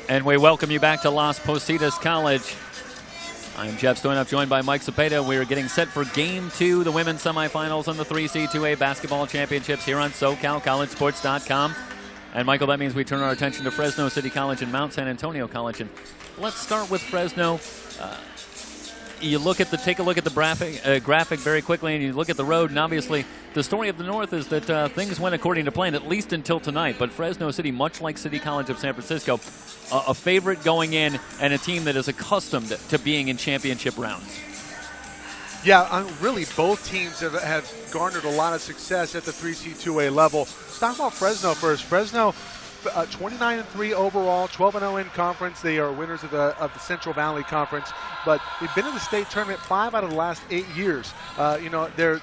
And we welcome you back to Las Positas College. I'm Jeff Stoynoff, joined by Mike Cepeda. We are getting set for Game 2, the women's semifinals on the 3C2A basketball championships here on SoCalCollegeSports.com. And Michael, that means we turn our attention to Fresno City College and Mount San Antonio College. And let's start with Fresno. Take a look at the graphic very quickly, and you look at the road, and obviously the story of the North is that things went according to plan, at least until tonight. But Fresno City, much like City College of San Francisco, a favorite going in and a team that is accustomed to being in championship rounds. Yeah, really both teams have garnered a lot of success at the 3C2A level. Let's talk about Fresno first. Fresno 29-3 overall, 12-0 in conference. They are winners of the Central Valley Conference, but they've been in the state tournament 5 out of the last 8 years. They're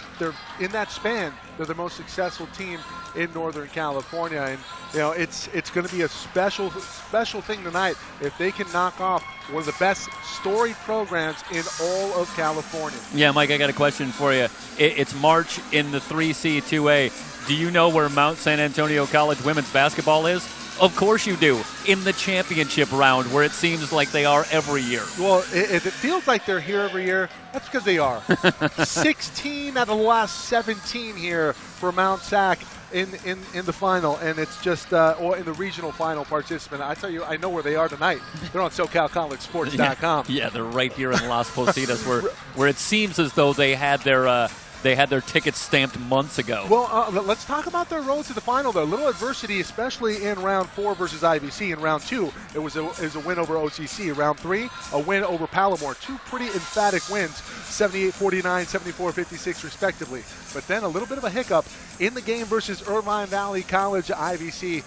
in that span. They're the most successful team in Northern California, and it's going to be a special thing tonight if they can knock off one of the best storied programs in all of California. Yeah, Mike, I got a question for you. It's March in the 3C2A. Do you know where Mount San Antonio College women's basketball is? Of course you do. In the championship round, where it seems like they are every year. Well, if it feels like they're here every year, that's because they are. 16 out of the last 17 here for Mount Sac in the final, and it's just or in the regional final participant. I tell you, I know where they are tonight. They're on SoCalCollegeSports.com. Yeah, they're right here in Las Positas, where it seems as though they had their tickets stamped months ago. Well, let's talk about their road to the final, though. A little adversity, especially in round 4 versus IVC. In round 2, it was a win over OCC. Round 3, a win over Palomar. 2 pretty emphatic wins, 78-49, 74-56, respectively. But then a little bit of a hiccup in the game versus Irvine Valley College IVC.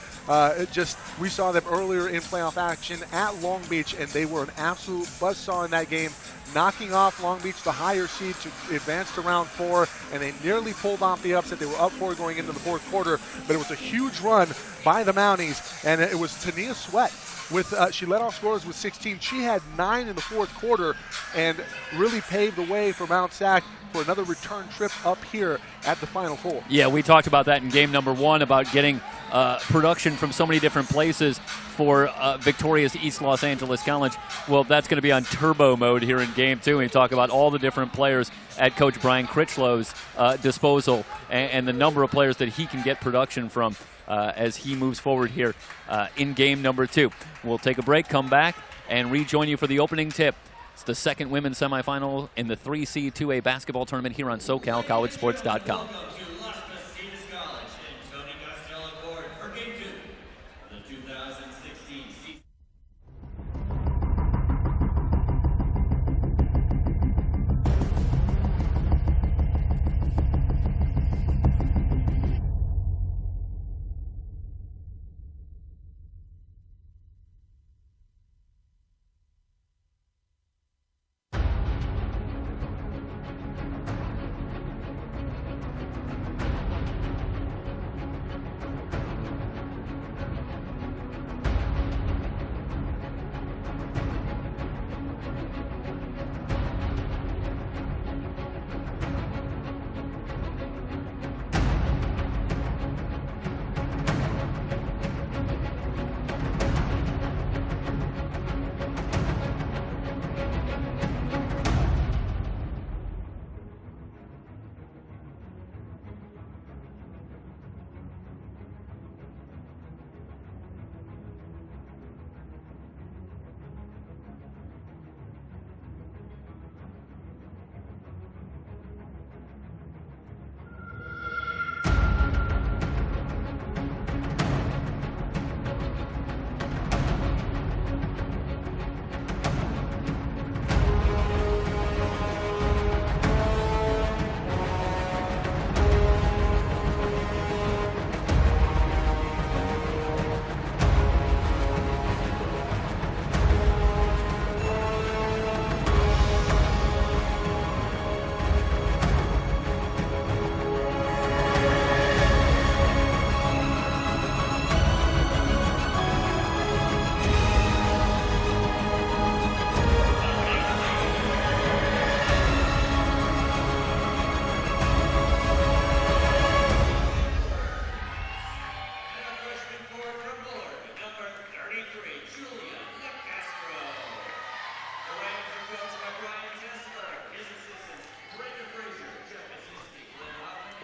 We saw them earlier in playoff action at Long Beach, and they were an absolute buzzsaw in that game, knocking off Long Beach, the higher seed, to advance to round 4, and they nearly pulled off the upset. They were up 4 going into the fourth quarter, but it was a huge run by the Mounties, and it was Tania Sweat. She led off scorers with 16. She had 9 in the fourth quarter and really paved the way for Mount Sac for another return trip up here at the Final Four. Yeah, we talked about that in game number 1 about getting production from so many different places for victorious East Los Angeles College. Well, that's going to be on turbo mode here in game 2. We talk about all the different players at Coach Brian Critchlow's disposal and the number of players that he can get production from as he moves forward here in game number 2. We'll take a break, come back, and rejoin you for the opening tip. It's the second women's semifinal in the 3C2A basketball tournament here on SoCalCollegeSports.com.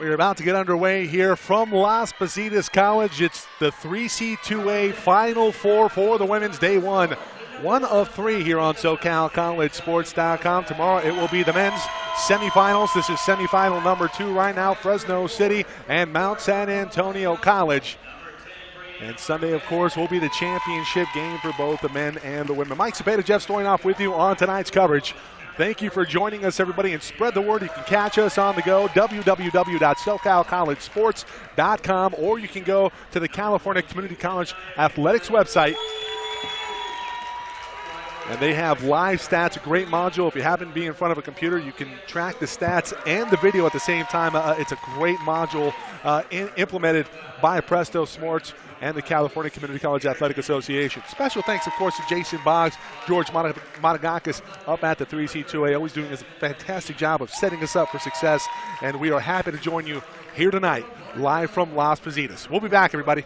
We're about to get underway here from Las Positas College. It's the 3C2A Final Four for the women's day one. One of three here on SoCalCollegeSports.com. Tomorrow it will be the men's semifinals. This is semifinal number 2 right now. Fresno City and Mount San Antonio College. And Sunday, of course, will be the championship game for both the men and the women. Mike Cepeda, Jeff Stoynoff with you on tonight's coverage. Thank you for joining us, everybody, and spread the word. You can catch us on the go, www.SoCalCollegeSports.com, or you can go to the California Community College Athletics website. And they have live stats, a great module. If you happen to be in front of a computer, you can track the stats and the video at the same time. It's a great module implemented by Presto Sports and the California Community College Athletic Association. Special thanks, of course, to Jason Boggs, George Matagakis up at the 3C2A, always doing a fantastic job of setting us up for success. And we are happy to join you here tonight, live from Las Positas. We'll be back, everybody.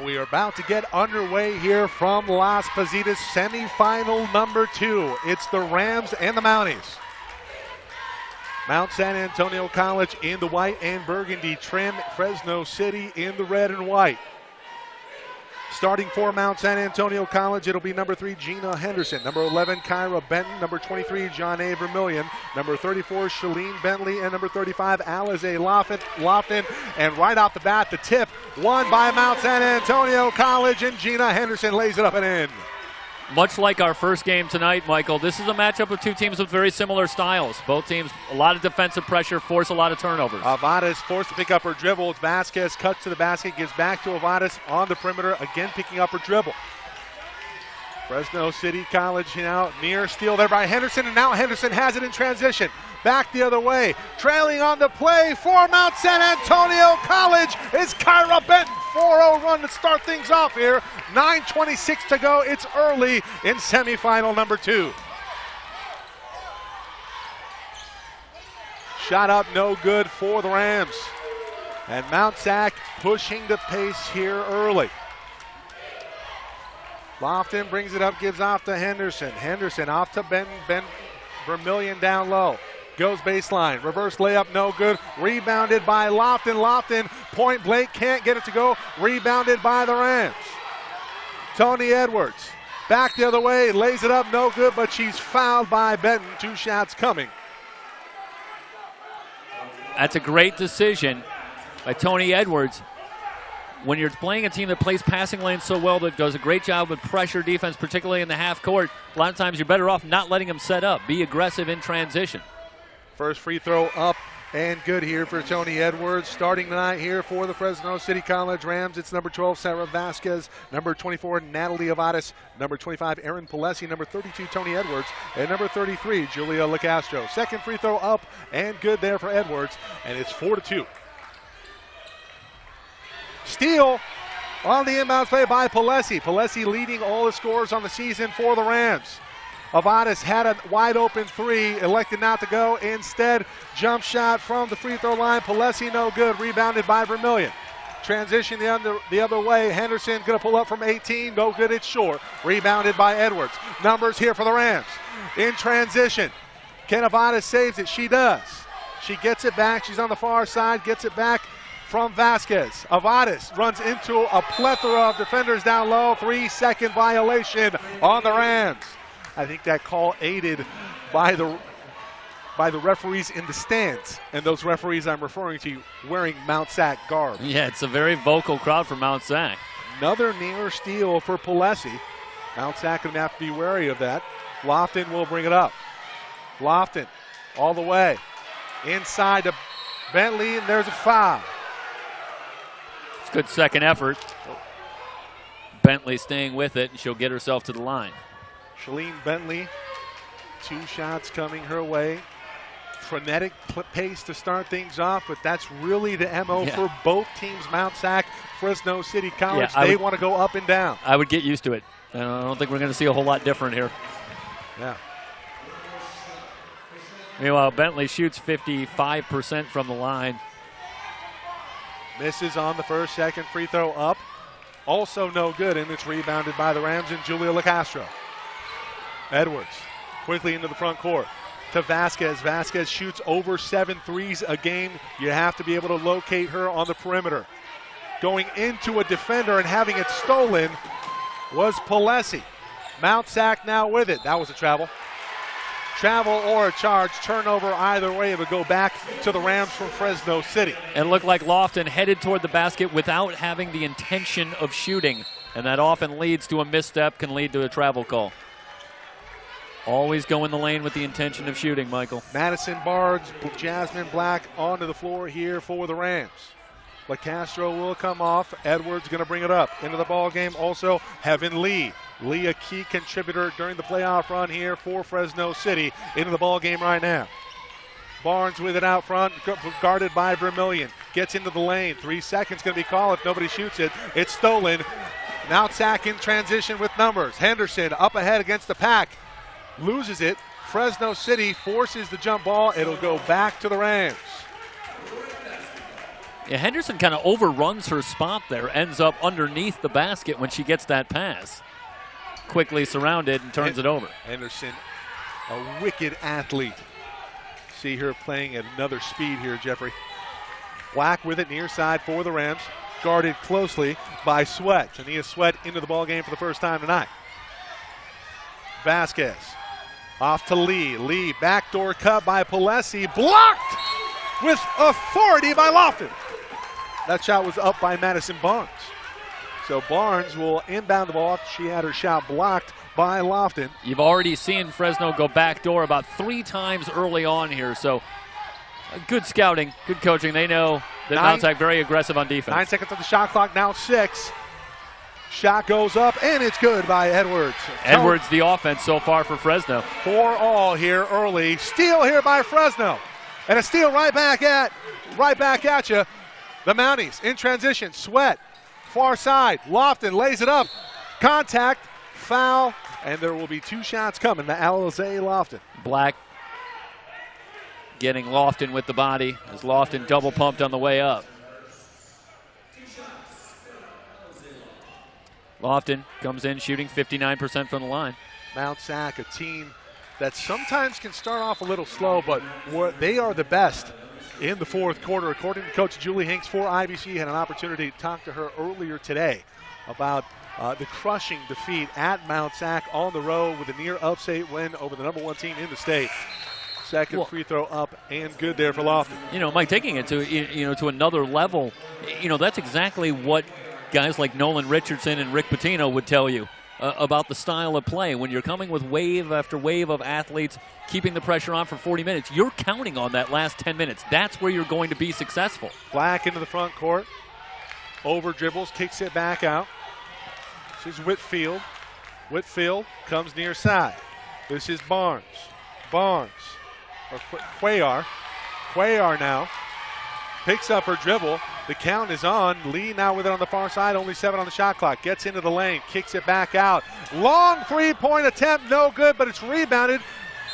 We are about to get underway here from Las Positas, semifinal number 2. It's the Rams and the Mounties. Mount San Antonio College in the white and burgundy trim, Fresno City in the red and white. Starting for Mount San Antonio College, it'll be number 3, Gina Henderson. Number 11, Kyra Benton. Number 23, John A. Vermillion. Number 34, Shalene Bentley. And number 35, Alize Lofton. And right off the bat, the tip won by Mount San Antonio College, and Gina Henderson lays it up and in. Much like our first game tonight, Michael, this is a matchup of two teams with very similar styles. Both teams, a lot of defensive pressure, force a lot of turnovers. Avadas forced to pick up her dribble. Vasquez cuts to the basket, gives back to Avadas on the perimeter, again picking up her dribble. Fresno City College now near steal there by Henderson, and now Henderson has it in transition. Back the other way, trailing on the play for Mount San Antonio College is Kyra Benton. 4-0 run to start things off here. 9:26 to go. It's early in semifinal number 2. Shot up, no good for the Rams. And Mount Sac pushing the pace here early. Lofton brings it up, gives off to Henderson. Henderson off to Ben Vermillion down low. Goes baseline, reverse layup, no good. Rebounded by Lofton. Lofton, point blank, can't get it to go. Rebounded by the Rams. Tony Edwards, back the other way, lays it up, no good, but she's fouled by Benton. 2 shots coming. That's a great decision by Tony Edwards. When you're playing a team that plays passing lanes so well, that does a great job with pressure defense, particularly in the half court, a lot of times you're better off not letting them set up. Be aggressive in transition. First free throw up and good here for Tony Edwards. Starting tonight here for the Fresno City College Rams, it's number 12, Sarah Vasquez. Number 24, Natalie Avadas. Number 25, Erin Palesi. Number 32, Tony Edwards. And number 33, Julia LaCastro. Second free throw up and good there for Edwards. And it's 4-2. Steal on the inbound play by Palesi. Palesi leading all the scores on the season for the Rams. Avadas had a wide open 3, elected not to go. Instead, jump shot from the free throw line. Palesi no good, rebounded by Vermillion. Transition the other way. Henderson going to pull up from 18, no good, it's short. Rebounded by Edwards. Numbers here for the Rams. In transition, can Avadas saves it? She does. She gets it back, she's on the far side, gets it back from Vasquez. Avadas runs into a plethora of defenders down low. 3-second violation on the Rams. I think that call aided by the referees in the stands. And those referees I'm referring to wearing Mount Sac garb. Yeah, it's a very vocal crowd for Mount Sac. Another near steal for Palesi. Mount Sac going to have to be wary of that. Lofton will bring it up. Lofton all the way. Inside to Bentley, and there's a foul. It's a good second effort. Bentley staying with it, and she'll get herself to the line. Shalene Bentley, 2 shots coming her way. Frenetic pace to start things off, but that's really the MO for both teams, Mount Sac, Fresno City College. They want to go up and down. I would get used to it. I don't think we're going to see a whole lot different here. Yeah. Meanwhile, Bentley shoots 55% from the line. Misses on the first, second free throw up. Also no good, and it's rebounded by the Rams and Julia LaCastro. Edwards quickly into the front court to Vasquez. Vasquez shoots over 7 threes a game. You have to be able to locate her on the perimeter. Going into a defender and having it stolen was Palesi. Mount Sac now with it. That was a travel. Travel or a charge, turnover either way, it would go back to the Rams from Fresno City. It looked like Lofton headed toward the basket without having the intention of shooting, and that often leads to a misstep, can lead to a travel call. Always go in the lane with the intention of shooting, Michael. Madison Barnes, Jasmine Black onto the floor here for the Rams. LaCastro will come off. Edwards going to bring it up into the ball game. Also, Heaven Lee. Lee, a key contributor during the playoff run here for Fresno City, into the ball game right now. Barnes with it out front, guarded by Vermillion. Gets into the lane. 3 seconds going to be called if nobody shoots it. It's stolen. Mount Sac in transition with numbers. Henderson up ahead against the pack. Loses it. Fresno City forces the jump ball. It'll go back to the Rams. Yeah, Henderson kind of overruns her spot there, ends up underneath the basket when she gets that pass. Quickly surrounded and turns it over. Henderson, a wicked athlete. See her playing at another speed here, Jeffrey. Black with it near side for the Rams. Guarded closely by Sweat. Tania Sweat into the ball game for the first time tonight. Vasquez off to Lee. Lee, backdoor cut by Palesi. Blocked with authority by Lofton. That shot was up by Madison Barnes. So Barnes will inbound the ball. She had her shot blocked by Lofton. You've already seen Fresno go backdoor about 3 times early on here. So good scouting, good coaching. They know that Mount Sac very aggressive on defense. 9 seconds on the shot clock, now 6. Shot goes up, and it's good by Edwards. Edwards, the offense so far for Fresno. 4 all here early. Steal here by Fresno. And a steal right back at you. The Mounties in transition. Sweat, far side. Lofton lays it up. Contact, foul, and there will be 2 shots coming to Alizé Lofton. Black getting Lofton with the body as Lofton double pumped on the way up. Lofton comes in shooting 59% from the line. Mount Sac, a team that sometimes can start off a little slow, but they are the best in the fourth quarter. According to Coach Julie Hinks for IBC, had an opportunity to talk to her earlier today about the crushing defeat at Mount Sac on the road with a near upset win over the number 1 team in the state. Second free throw up and good there for Lofton. You know, Mike, taking it to another level, that's exactly what guys like Nolan Richardson and Rick Pitino would tell you about the style of play. When you're coming with wave after wave of athletes, keeping the pressure on for 40 minutes, you're counting on that last 10 minutes. That's where you're going to be successful. Black into the front court. Over dribbles, kicks it back out. This is Whitfield. Whitfield comes near side. This is Barnes. Barnes. Or Cuellar. Cuellar now picks up her dribble. The count is on. Lee now with it on the far side. Only 7 on the shot clock. Gets into the lane. Kicks it back out. Long 3-point attempt. No good, but it's rebounded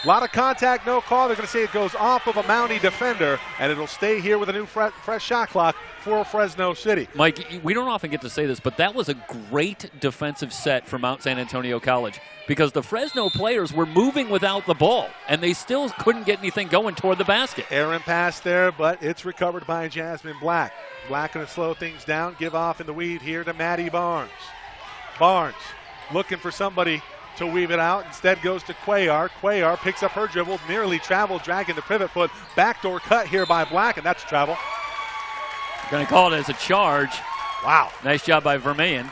A lot of contact, no call. They're going to say it goes off of a Mountie defender, and it'll stay here with a new fresh shot clock for Fresno City. Mike, we don't often get to say this, but that was a great defensive set for Mount San Antonio College because the Fresno players were moving without the ball, and they still couldn't get anything going toward the basket. Aaron pass there, but it's recovered by Jasmine Black. Black going to slow things down, give off in the weave here to Maddie Barnes. Barnes looking for somebody to weave it out. Instead goes to Cuellar. Cuellar picks up her dribble, nearly traveled, dragging the pivot foot. Backdoor cut here by Black, and that's travel. Going to call it as a charge. Wow. Nice job by Vermillion.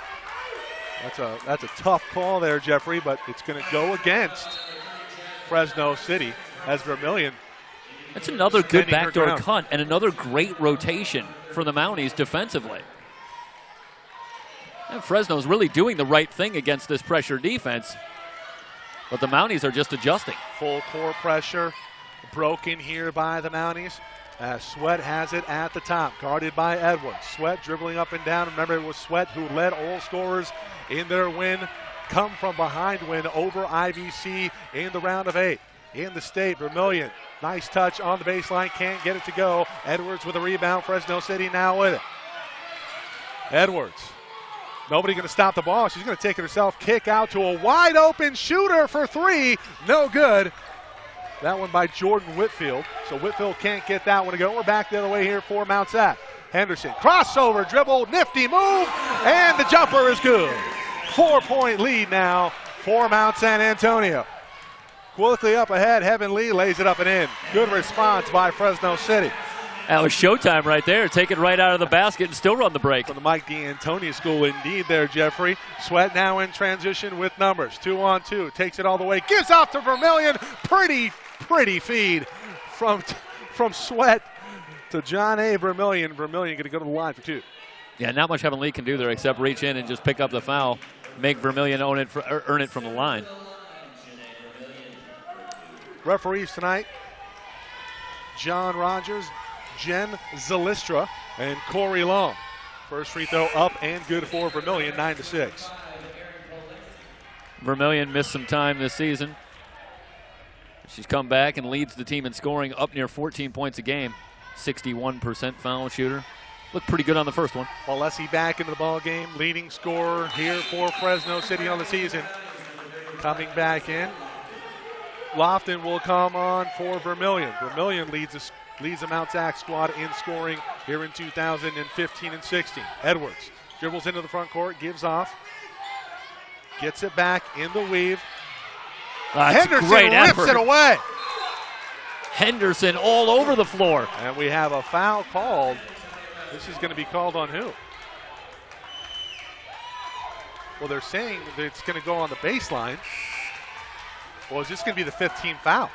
That's a tough call there, Jeffrey, but it's going to go against Fresno City as Vermillion. That's another good backdoor cut and another great rotation for the Mounties defensively. And Fresno's really doing the right thing against this pressure defense, but the Mounties are just adjusting. Full court pressure broken here by the Mounties. Sweat has it at the top, guarded by Edwards. Sweat dribbling up and down. Remember, it was Sweat who led all scorers in their win, come from behind win over IVC in the round of 8. In the state, Vermillion, nice touch on the baseline, can't get it to go. Edwards with a rebound, Fresno City now with it. Edwards, nobody going to stop the ball. She's going to take it herself, kick out to a wide open shooter for 3, no good. That one by Jordan Whitfield. So Whitfield can't get that one to go. We're back the other way here for Mount Sac. Henderson, crossover, dribble, nifty move, and the jumper is good. 4-point lead now for Mount San Antonio. Quickly up ahead, Heaven Lee lays it up and in. Good response by Fresno City. That was showtime right there. Take it right out of the basket and still run the break. From the Mike D'Antoni school indeed there, Jeffrey. Sweat now in transition with numbers. 2-on-2, takes it all the way, gives off to Vermillion. Pretty feed from Sweat to John A. Vermillion. Vermillion going to go to the line for 2. Yeah, not much Heaven Lee can do there except reach in and just pick up the foul, make Vermillion earn it from the line. Referees tonight, John Rogers, Jen Zalistra, and Corey Long. First free throw up and good for Vermillion, 9-6. Vermillion missed some time this season. She's come back and leads the team in scoring, up near 14 points a game. 61% foul shooter. Looked pretty good on the first one. Alessi back into the ball game, leading scorer here for Fresno City on the season. Coming back in. Lofton will come on for Vermillion. Vermillion leads the Mount Sac squad in scoring here in 2015 and 16. Edwards dribbles into the front court, gives off, gets it back in the weave. Henderson rips it away. Henderson all over the floor. And we have a foul called. This is going to be called on who? Well, they're saying that it's going to go on the baseline. Well, is this going to be the 15th foul?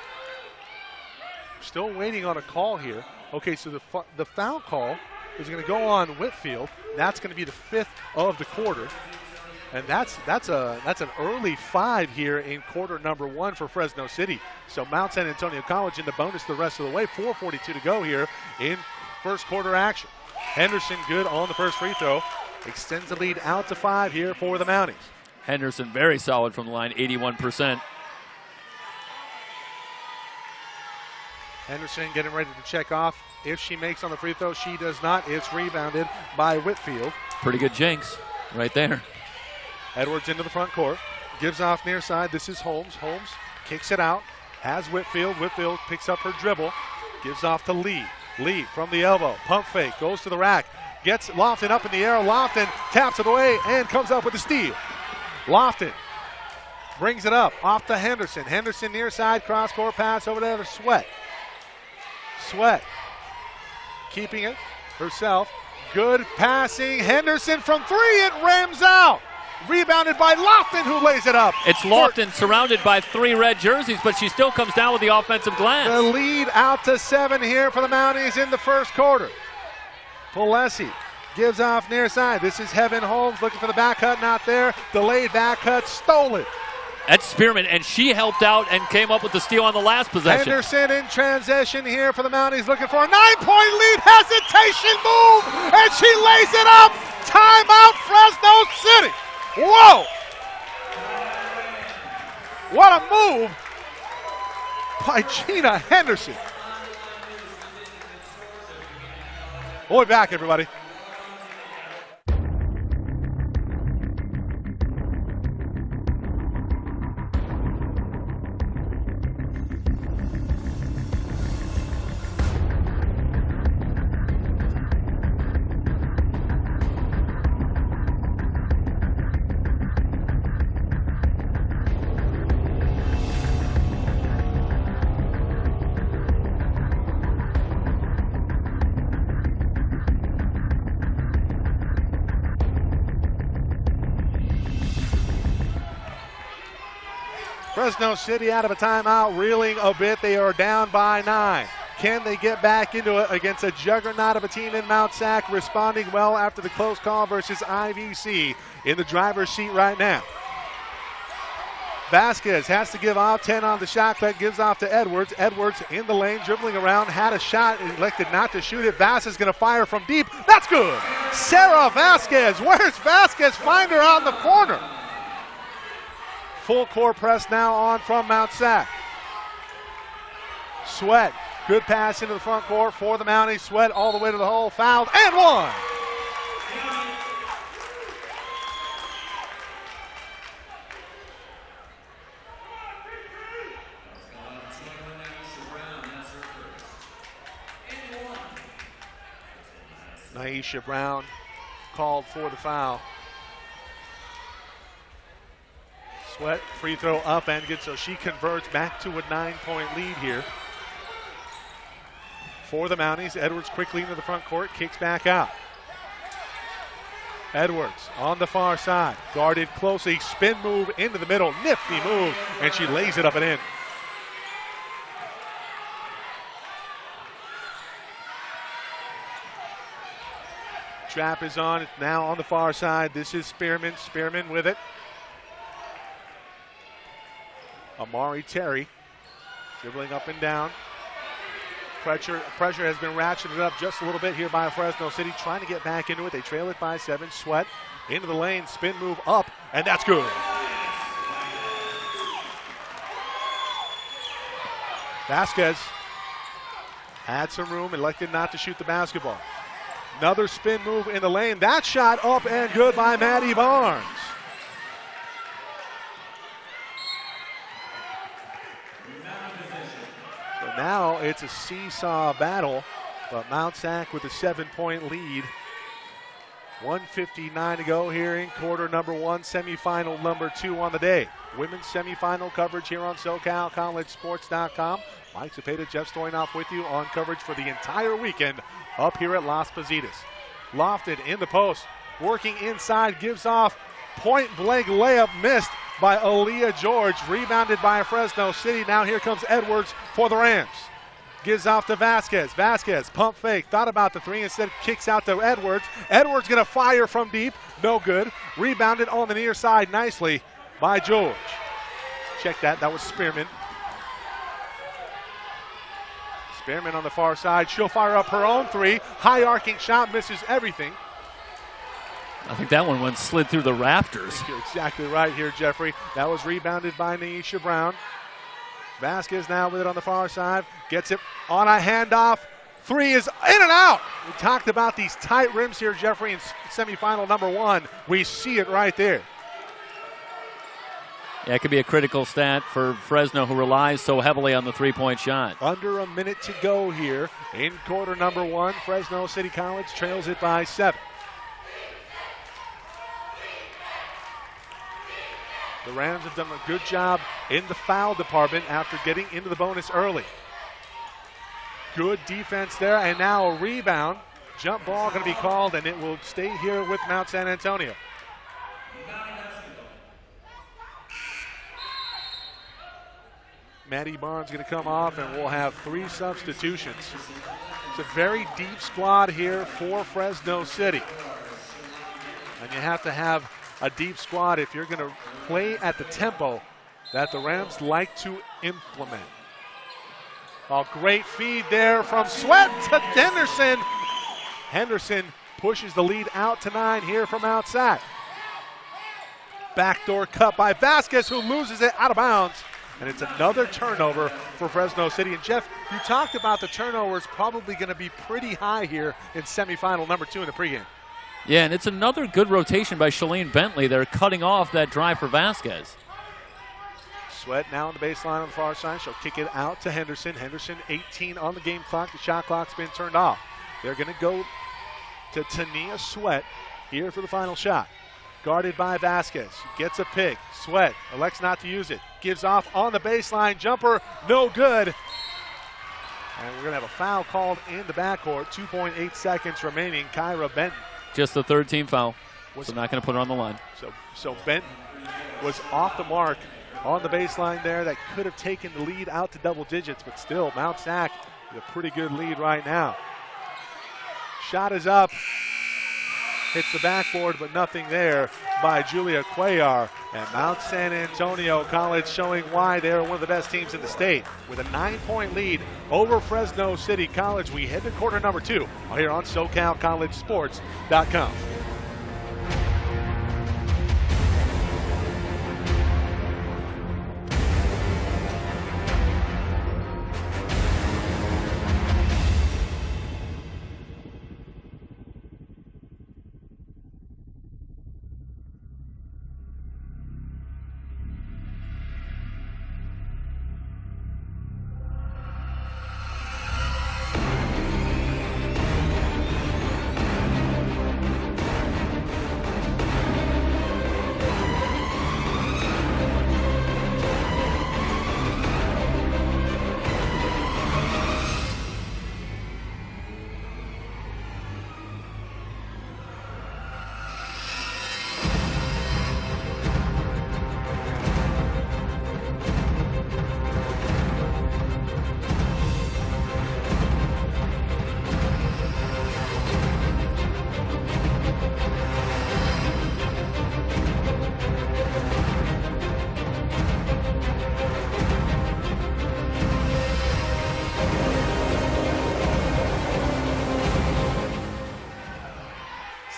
Still waiting on a call here. Okay, so the foul call is going to go on Whitfield. That's going to be the 5th of the quarter. And that's an early 5 here in quarter number 1 for Fresno City. So Mount San Antonio College in the bonus the rest of the way. 4:42 to go here in first quarter action. Henderson good on the first free throw. Extends the lead out to 5 here for the Mounties. Henderson very solid from the line, 81%. Henderson getting ready to check off. If she makes on the free throw, she does not. It's rebounded by Whitfield. Pretty good jinx right there. Edwards into the front court. Gives off near side. This is Holmes. Holmes kicks it out. Has Whitfield. Whitfield picks up her dribble. Gives off to Lee. Lee from the elbow. Pump fake. Goes to the rack. Gets Lofton up in the air. Lofton taps it away and comes up with the steal. Lofton brings it up. Off to Henderson. Henderson near side. Cross court pass over there to Sweat. Sweat keeping it herself. Good passing. Henderson from 3. It rims out. Rebounded by Lofton, who lays it up. It's Lofton surrounded by 3 red jerseys, but she still comes down with the offensive glass. The lead out to 7 here for the Mounties in the first quarter. Polesi gives off near side. This is Heaven Holmes looking for the back cut, not there. Delayed back cut, stolen. That's Spearman, and she helped out and came up with the steal on the last possession. Henderson in transition here for the Mounties, looking for a 9-point lead. Hesitation move, and she lays it up. Timeout, Fresno City. Whoa! What a move by Gina Henderson. We'll be back, everybody. Fresno City out of a timeout, reeling a bit. They are down by 9. Can they get back into it against a juggernaut of a team in Mount Sac, responding well after the close call versus IVC in the driver's seat right now? Vasquez has to give off 10 on the shot clock, gives off to Edwards. Edwards in the lane, dribbling around, had a shot, elected not to shoot it. Vasquez is going to fire from deep. That's good. Sarah Vasquez. Where's Vasquez? Find her out in the corner. Full court press now on from Mount Sac. Sweat, good pass into the front court for the Mounties. Sweat all the way to the hole, fouled, and one. Naisha Brown called for the foul. Sweat, free throw up and good, so she converts back to a 9-point lead here. For the Mounties, Edwards quickly into the front court, kicks back out. Edwards on the far side, guarded closely, spin move into the middle, nifty move, and she lays it up and in. Trap is on, now on the far side. This is Spearman, Spearman with it. Amari Terry dribbling up and down. Pressure has been ratcheted up just a little bit here by Fresno City, trying to get back into it. They trail it by 7. Sweat into the lane, spin move up, and that's good. Vasquez had some room, elected not to shoot the basketball. Another spin move in the lane. That shot up and good by Maddie Barnes. Now it's a seesaw battle, but Mount Sac with a 7-point lead. 1:59 to go here in quarter number 1, semifinal number 2 on the day. Women's semifinal coverage here on SoCalCollegeSports.com. Mike Cepeda, Jeff Stoynoff with you on coverage for the entire weekend up here at Las Positas. Lofted in the post, working inside, gives off, point blank layup missed by Aaliyah George, rebounded by Fresno City. Now here comes Edwards for the Rams. Gives off to Vasquez. Vasquez, pump fake, thought about the 3, instead kicks out to Edwards. Edwards gonna fire from deep, no good. Rebounded on the near side nicely by George. Check that was Spearman. Spearman on the far side, she'll fire up her own 3. High arcing shot, misses everything. I think that one slid through the rafters. You're exactly right here, Jeffrey. That was rebounded by Naisha Brown. Vasquez now with it on the far side. Gets it on a handoff. 3 is in and out. We talked about these tight rims here, Jeffrey, in semifinal number 1. We see it right there. Yeah, it could be a critical stat for Fresno, who relies so heavily on the 3-point shot. Under a minute to go here in quarter number 1. Fresno City College trails it by 7. The Rams have done a good job in the foul department after getting into the bonus early. Good defense there, and now a rebound. Jump ball going to be called, and it will stay here with Mount San Antonio. Maddie Barnes going to come off, and we'll have 3 substitutions. It's a very deep squad here for Fresno City. And you have to have a deep squad if you're going to play at the tempo that the Rams like to implement. A great feed there from Sweat to Henderson. Henderson pushes the lead out to 9 here from Mount Sac. Backdoor cut by Vasquez, who loses it out of bounds. and it's another turnover for Fresno City. And Jeff, you talked about the turnovers probably going to be pretty high here in semifinal number 2 in the pregame. Yeah, and it's another good rotation by Shalene Bentley. They're cutting off that drive for Vasquez. Sweat now on the baseline on the far side. She'll kick it out to Henderson. Henderson 18 on the game clock. The shot clock's been turned off. They're going to go to Tania Sweat here for the final shot. Guarded by Vasquez. Gets a pick. Sweat elects not to use it. Gives off on the baseline. Jumper, no good. And we're going to have a foul called in the backcourt. 2.8 seconds remaining. Kyra Benton. Just the third team foul. So not going to put her on the line. So Benton was off the mark on the baseline there. That could have taken the lead out to double digits, but still Mount Sac is a pretty good lead right now. Shot is up. Hits the backboard, but nothing there by Julia Cuellar. And Mount San Antonio College showing why they are one of the best teams in the state. With a 9-point lead over Fresno City College, we head to quarter number 2 here on SoCalCollegeSports.com.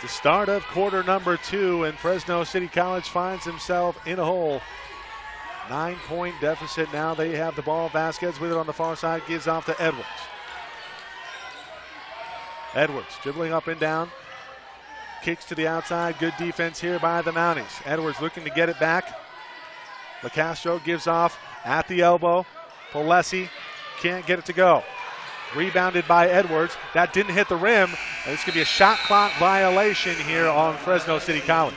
Start of quarter number 2, and Fresno City College finds himself in a hole. 9-point deficit now. They have the ball. Vasquez with it on the far side, gives off to Edwards. Edwards dribbling up and down. Kicks to the outside. Good defense here by the Mounties. Edwards looking to get it back. LaCastro gives off at the elbow. Polesi can't get it to go. Rebounded by Edwards. That didn't hit the rim. And this could be a shot clock violation here on Fresno City College.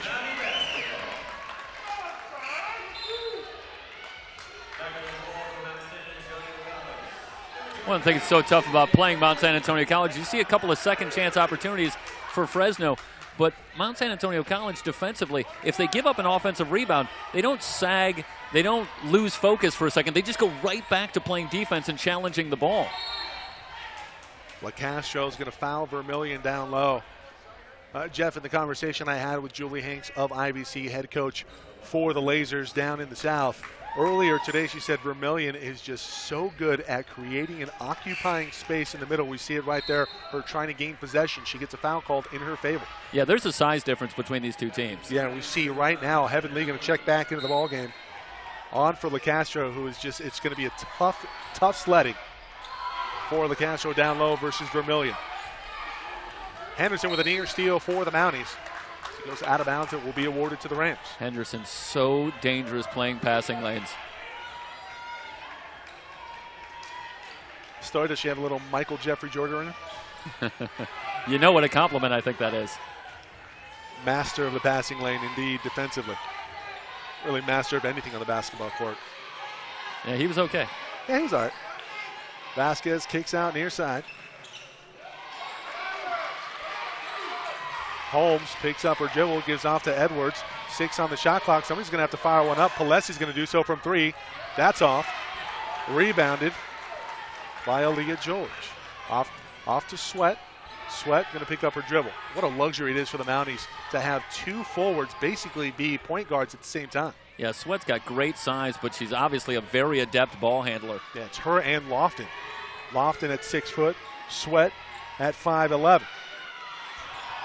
One of the things that's so tough about playing Mount San Antonio College, you see a couple of second chance opportunities for Fresno, but Mount San Antonio College defensively, if they give up an offensive rebound, they don't sag, they don't lose focus for a second. They just go right back to playing defense and challenging the ball. LaCastro is going to foul Vermillion down low. Jeff, in the conversation I had with Julie Hanks of IVC, head coach for the Lasers down in the South, earlier today she said Vermillion is just so good at creating and occupying space in the middle. We see it right there, her trying to gain possession. She gets a foul called in her favor. Yeah, there's a size difference between these two teams. Yeah, we see right now Heavenly going to check back into the ball game. On for LaCastro, who is just, it's going to be a tough sledding for LaCastro down low versus Vermillion. Henderson with a near steal for the Mounties. He goes out of bounds. It will be awarded to the Rams. Henderson's so dangerous playing passing lanes. Story, does she have a little Michael Jeffrey Jordan in her? You know what a compliment I think that is. Master of the passing lane indeed defensively. Really master of anything on the basketball court. Yeah, he was okay. Yeah, he was all right. Vasquez kicks out near side. Holmes picks up her dribble, gives off to Edwards. 6 on the shot clock. Somebody's going to have to fire one up. Polesi's going to do so from 3. That's off. Rebounded by Aaliyah George. Off to Sweat. Sweat going to pick up her dribble. What a luxury it is for the Mounties to have 2 forwards basically be point guards at the same time. Yeah, Sweat's got great size, but she's obviously a very adept ball handler. Yeah, it's her and Lofton. Lofton at 6 foot, Sweat at 5'11".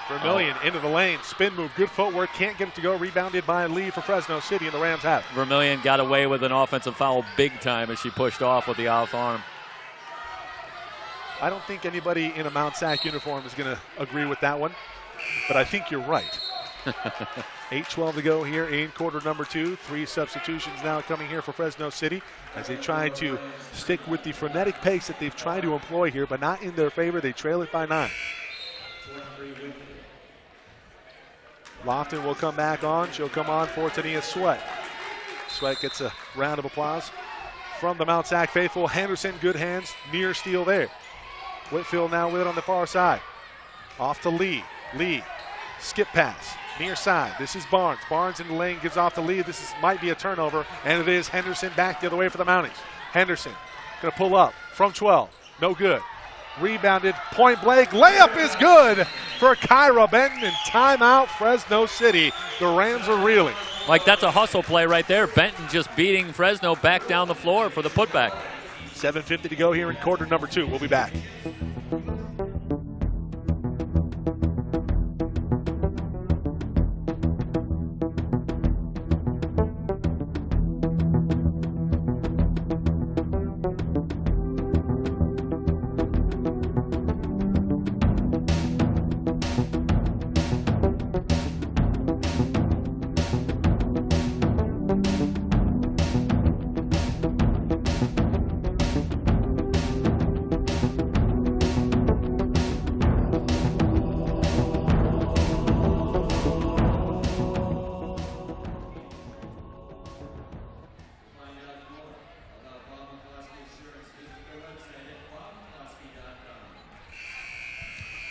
Vermillion into the lane, spin move, good footwork, can't get it to go, rebounded by Lee for Fresno City, and the Rams have it. Vermillion got away with an offensive foul big time as she pushed off with the off arm. I don't think anybody in a Mount Sac uniform is going to agree with that one, but I think you're right. 8:12 to go here in quarter number 2. 3 substitutions now coming here for Fresno City as they try to stick with the frenetic pace that they've tried to employ here, but not in their favor. They trail it by 9. Lofton will come back on. She'll come on for Tania Sweat. Sweat gets a round of applause from the Mount Sac faithful. Henderson, good hands, near steal there. Whitfield now with it on the far side. Off to Lee. Lee, skip pass, near side. This is Barnes. Barnes in the lane gives off to Lee. This might be a turnover, and it is. Henderson back the other way for the Mounties. Henderson going to pull up from 12. No good. Rebounded, point blank, layup is good for Kyra Benton, and timeout Fresno City. The Rams are reeling. Like, that's a hustle play right there. Benton just beating Fresno back down the floor for the putback. 7:50 to go here in quarter number 2. We'll be back.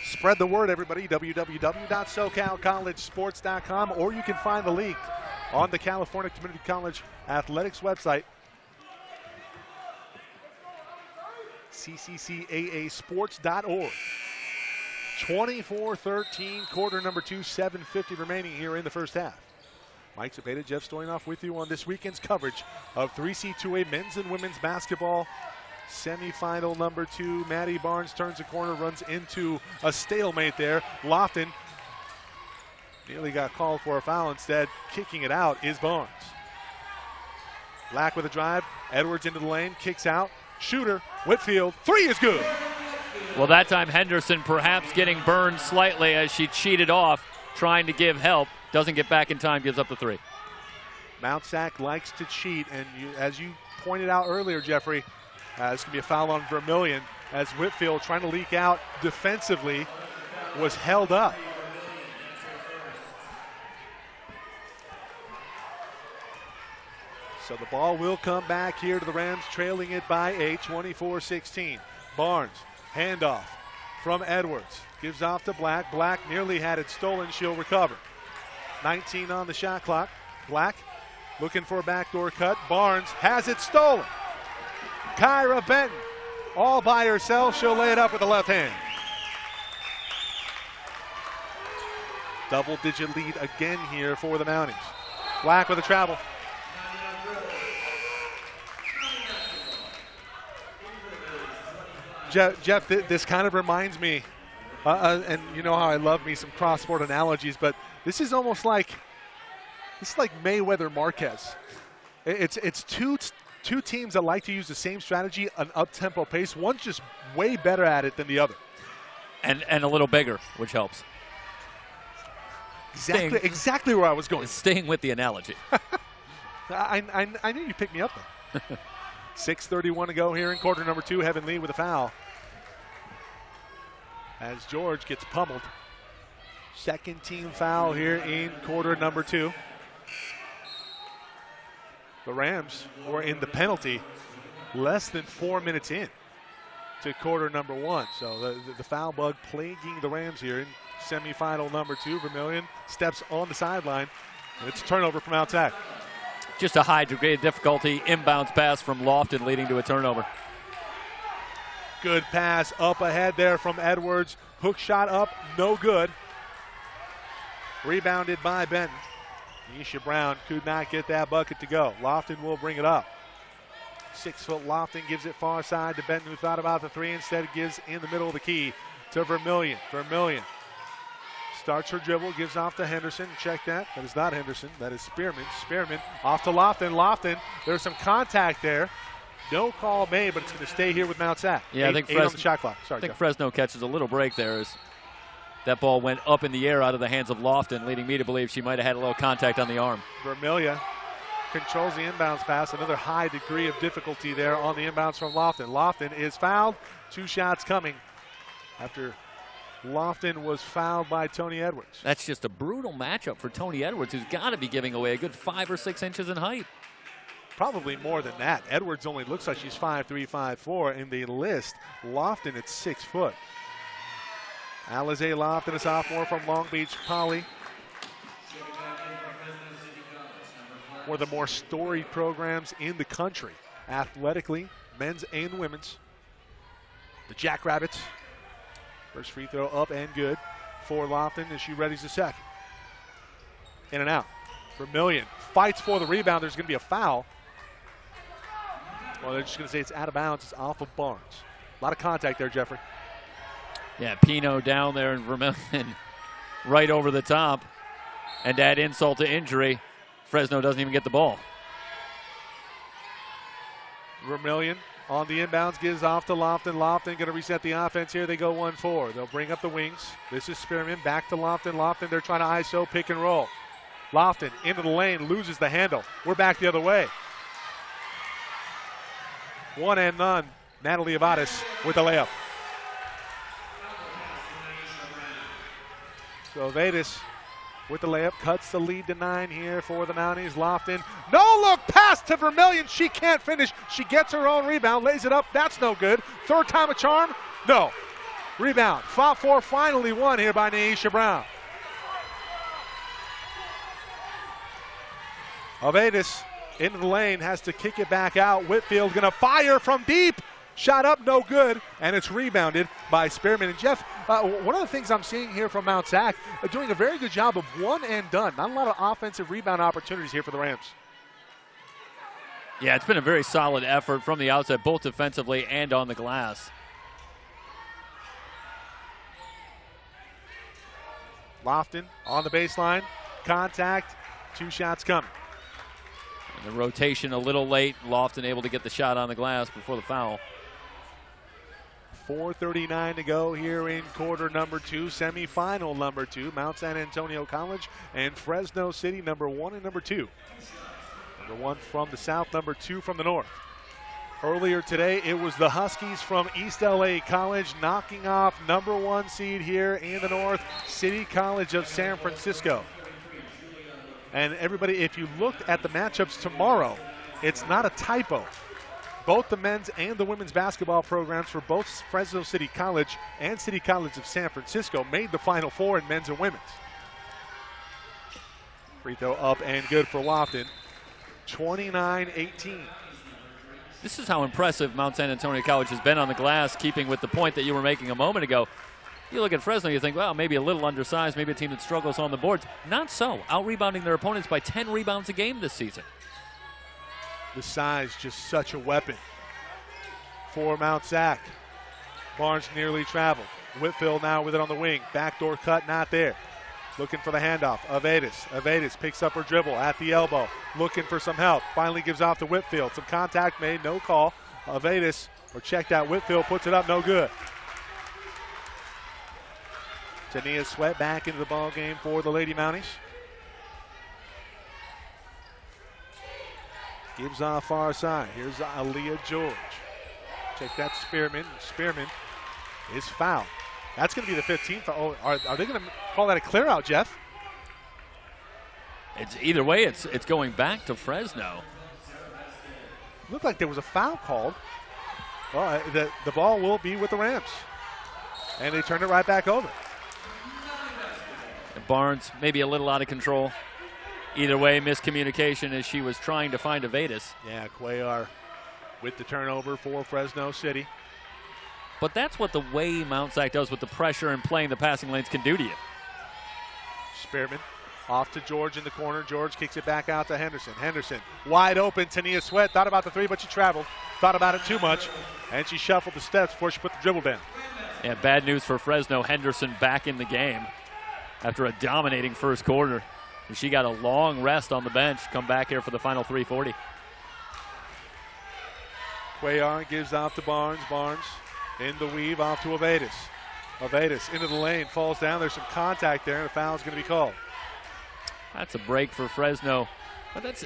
Spread the word, everybody. www.socalcollegesports.com, or you can find the league on the California Community College Athletics website. CCCAA sports.org. 24-13, quarter number 2, 7:50 remaining here in the first half. Mike Cepeda, Jeff Stoynoff with you on this weekend's coverage of 3C2A men's and women's basketball. Semifinal number 2. Maddie Barnes turns the corner, runs into a stalemate there. Lofton nearly got called for a foul. Instead, kicking it out is Barnes. Black with a drive. Edwards into the lane, kicks out. Shooter, Whitfield, 3 is good. Well, that time Henderson perhaps getting burned slightly as she cheated off, trying to give help. Doesn't get back in time, gives up the 3. Mount Sac likes to cheat, and as you pointed out earlier, Jeffrey, this could be a foul on Vermillion as Whitfield, trying to leak out defensively, was held up. So the ball will come back here to the Rams, trailing it by 8, 24-16. Barnes, handoff from Edwards. Gives off to Black. Black nearly had it stolen. She'll recover. 19 on the shot clock. Black looking for a backdoor cut. Barnes has it stolen. Kyra Benton, all by herself. She'll lay it up with the left hand. Double-digit lead again here for the Mounties. Black with a travel. Jeff, this kind of reminds me, and you know how I love me some cross-sport analogies, but this is almost like Mayweather Marquez. It's two teams that like to use the same strategy, an up-tempo pace. One's just way better at it than the other. And a little bigger, which helps. Exactly where I was going. Staying with the analogy. I knew you'd pick me up then. 6:31 to go here in quarter number 2. Heaven Lee with a foul. As George gets pummeled. Second team foul here in quarter number 2. The Rams were in the penalty less than 4 minutes in to quarter number 1. So the foul bug plaguing the Rams here in semifinal number 2. Vermillion steps on the sideline. It's a turnover from outside. Just a high degree of difficulty. Inbounds pass from Lofton leading to a turnover. Good pass up ahead there from Edwards. Hook shot up, no good. Rebounded by Benton. Nisha Brown could not get that bucket to go. Lofton will bring it up. 6-foot Lofton gives it far side to Benton, who thought about the 3. Instead gives in the middle of the key to Vermillion. Vermillion Starts her dribble, gives off to Henderson. Check that. That is not Henderson. That is Spearman. Spearman off to Lofton. Lofton, there's some contact there. No call made, but it's going to stay here with Mount Sac. Yeah, I think Fresno on the shot clock. Sorry, I think Jeff. Fresno catches a little break there as that ball went up in the air out of the hands of Lofton, leading me to believe she might have had a little contact on the arm. Vermilia controls the inbounds pass. Another high degree of difficulty there on the inbounds from Lofton. Lofton is fouled. 2 shots coming after Lofton was fouled by Tony Edwards. That's just a brutal matchup for Tony Edwards, who's got to be giving away a good 5 or 6 inches in height. Probably more than that. Edwards only looks like she's 5'3", 5'4". In the list, Lofton at 6 foot. Alize Lofton, a sophomore from Long Beach Poly. One of the more storied programs in the country, athletically, men's and women's. The Jackrabbits. First free throw up and good for Lofton as she readies the second. In and out. Vermillion fights for the rebound. There's going to be a foul. Well, they're just going to say it's out of bounds. It's off of Barnes. A lot of contact there, Jeffrey. Yeah, Pino down there and Vermillion right over the top. And add insult to injury, Fresno doesn't even get the ball. Vermillion on the inbounds, gives off to Lofton. Lofton going to reset the offense here. They go 1-4. They'll bring up the wings. This is Spearman back to Lofton. Lofton, they're trying to ISO, pick and roll. Lofton into the lane, loses the handle. We're back the other way. 1 and none. Natalie Avatis with the layup. So Avatis with the layup cuts the lead to 9 here for the Mounties. Lofton, no look pass to Vermillion. She can't finish. She gets her own rebound, lays it up. That's no good. Third time a charm? No. Rebound. Foul 4 finally won here by Naisha Brown. Avatis into the lane, has to kick it back out. Whitfield gonna fire from deep. Shot up, no good, and it's rebounded by Spearman. And Jeff, one of the things I'm seeing here from Mount Sac, doing a very good job of one and done. Not a lot of offensive rebound opportunities here for the Rams. Yeah, it's been a very solid effort from the outset, both defensively and on the glass. Lofton on the baseline, contact, 2 shots coming. And the rotation a little late. Lofton able to get the shot on the glass before the foul. 4:39 to go here in quarter number 2, semifinal number 2. Mount San Antonio College and Fresno City, number 1 and number 2. Number 1 from the south, number 2 from the north. Earlier today, it was the Huskies from East LA College knocking off number 1 seed here in the north, City College of San Francisco. And everybody, if you looked at the matchups tomorrow, it's not a typo. Both the men's and the women's basketball programs for both Fresno City College and City College of San Francisco made the Final Four in men's and women's. Free throw up and good for Lofton. 29-18. This is how impressive Mount San Antonio College has been on the glass, keeping with the point that you were making a moment ago. You look at Fresno, you think, well, maybe a little undersized, maybe a team that struggles on the boards. Not so. Out-rebounding their opponents by 10 rebounds a game this season. The size, just such a weapon for Mount Sac. Barnes nearly traveled. Whitfield now with it on the wing. Backdoor cut, not there. Looking for the handoff. Avatis picks up her dribble at the elbow. Looking for some help. Finally gives off to Whitfield. Some contact made, no call. Avatis, or checked out. Whitfield puts it up, no good. Tania Sweat back into the ball game for the Lady Mounties. Gives off far side. Here's Aaliyah George. Check that, Spearman. Spearman is fouled. That's going to be the 15th. Oh, are they going to call that a clear out, Jeff? It's either way, it's going back to Fresno. Looked like there was a foul called. Well, the ball will be with the Rams. And they turn it right back over. And Barnes maybe a little out of control. Either way, miscommunication as she was trying to find Avatis. Yeah, Cuellar with the turnover for Fresno City. But that's what the way Mount Sac does with the pressure and playing the passing lanes can do to you. Spearman off to George in the corner. George kicks it back out to Henderson. Henderson wide open. Tania Sweat thought about the 3, but she traveled. Thought about it too much, and she shuffled the steps before she put the dribble down. Yeah, bad news for Fresno. Henderson back in the game. after a dominating first quarter. And she got a long rest on the bench, come back here for the final 3:40. Cuellar gives off to Barnes. Barnes in the weave off to Avedis. Avedis into the lane, falls down. There's some contact there, and a foul is going to be called. That's a break for Fresno. But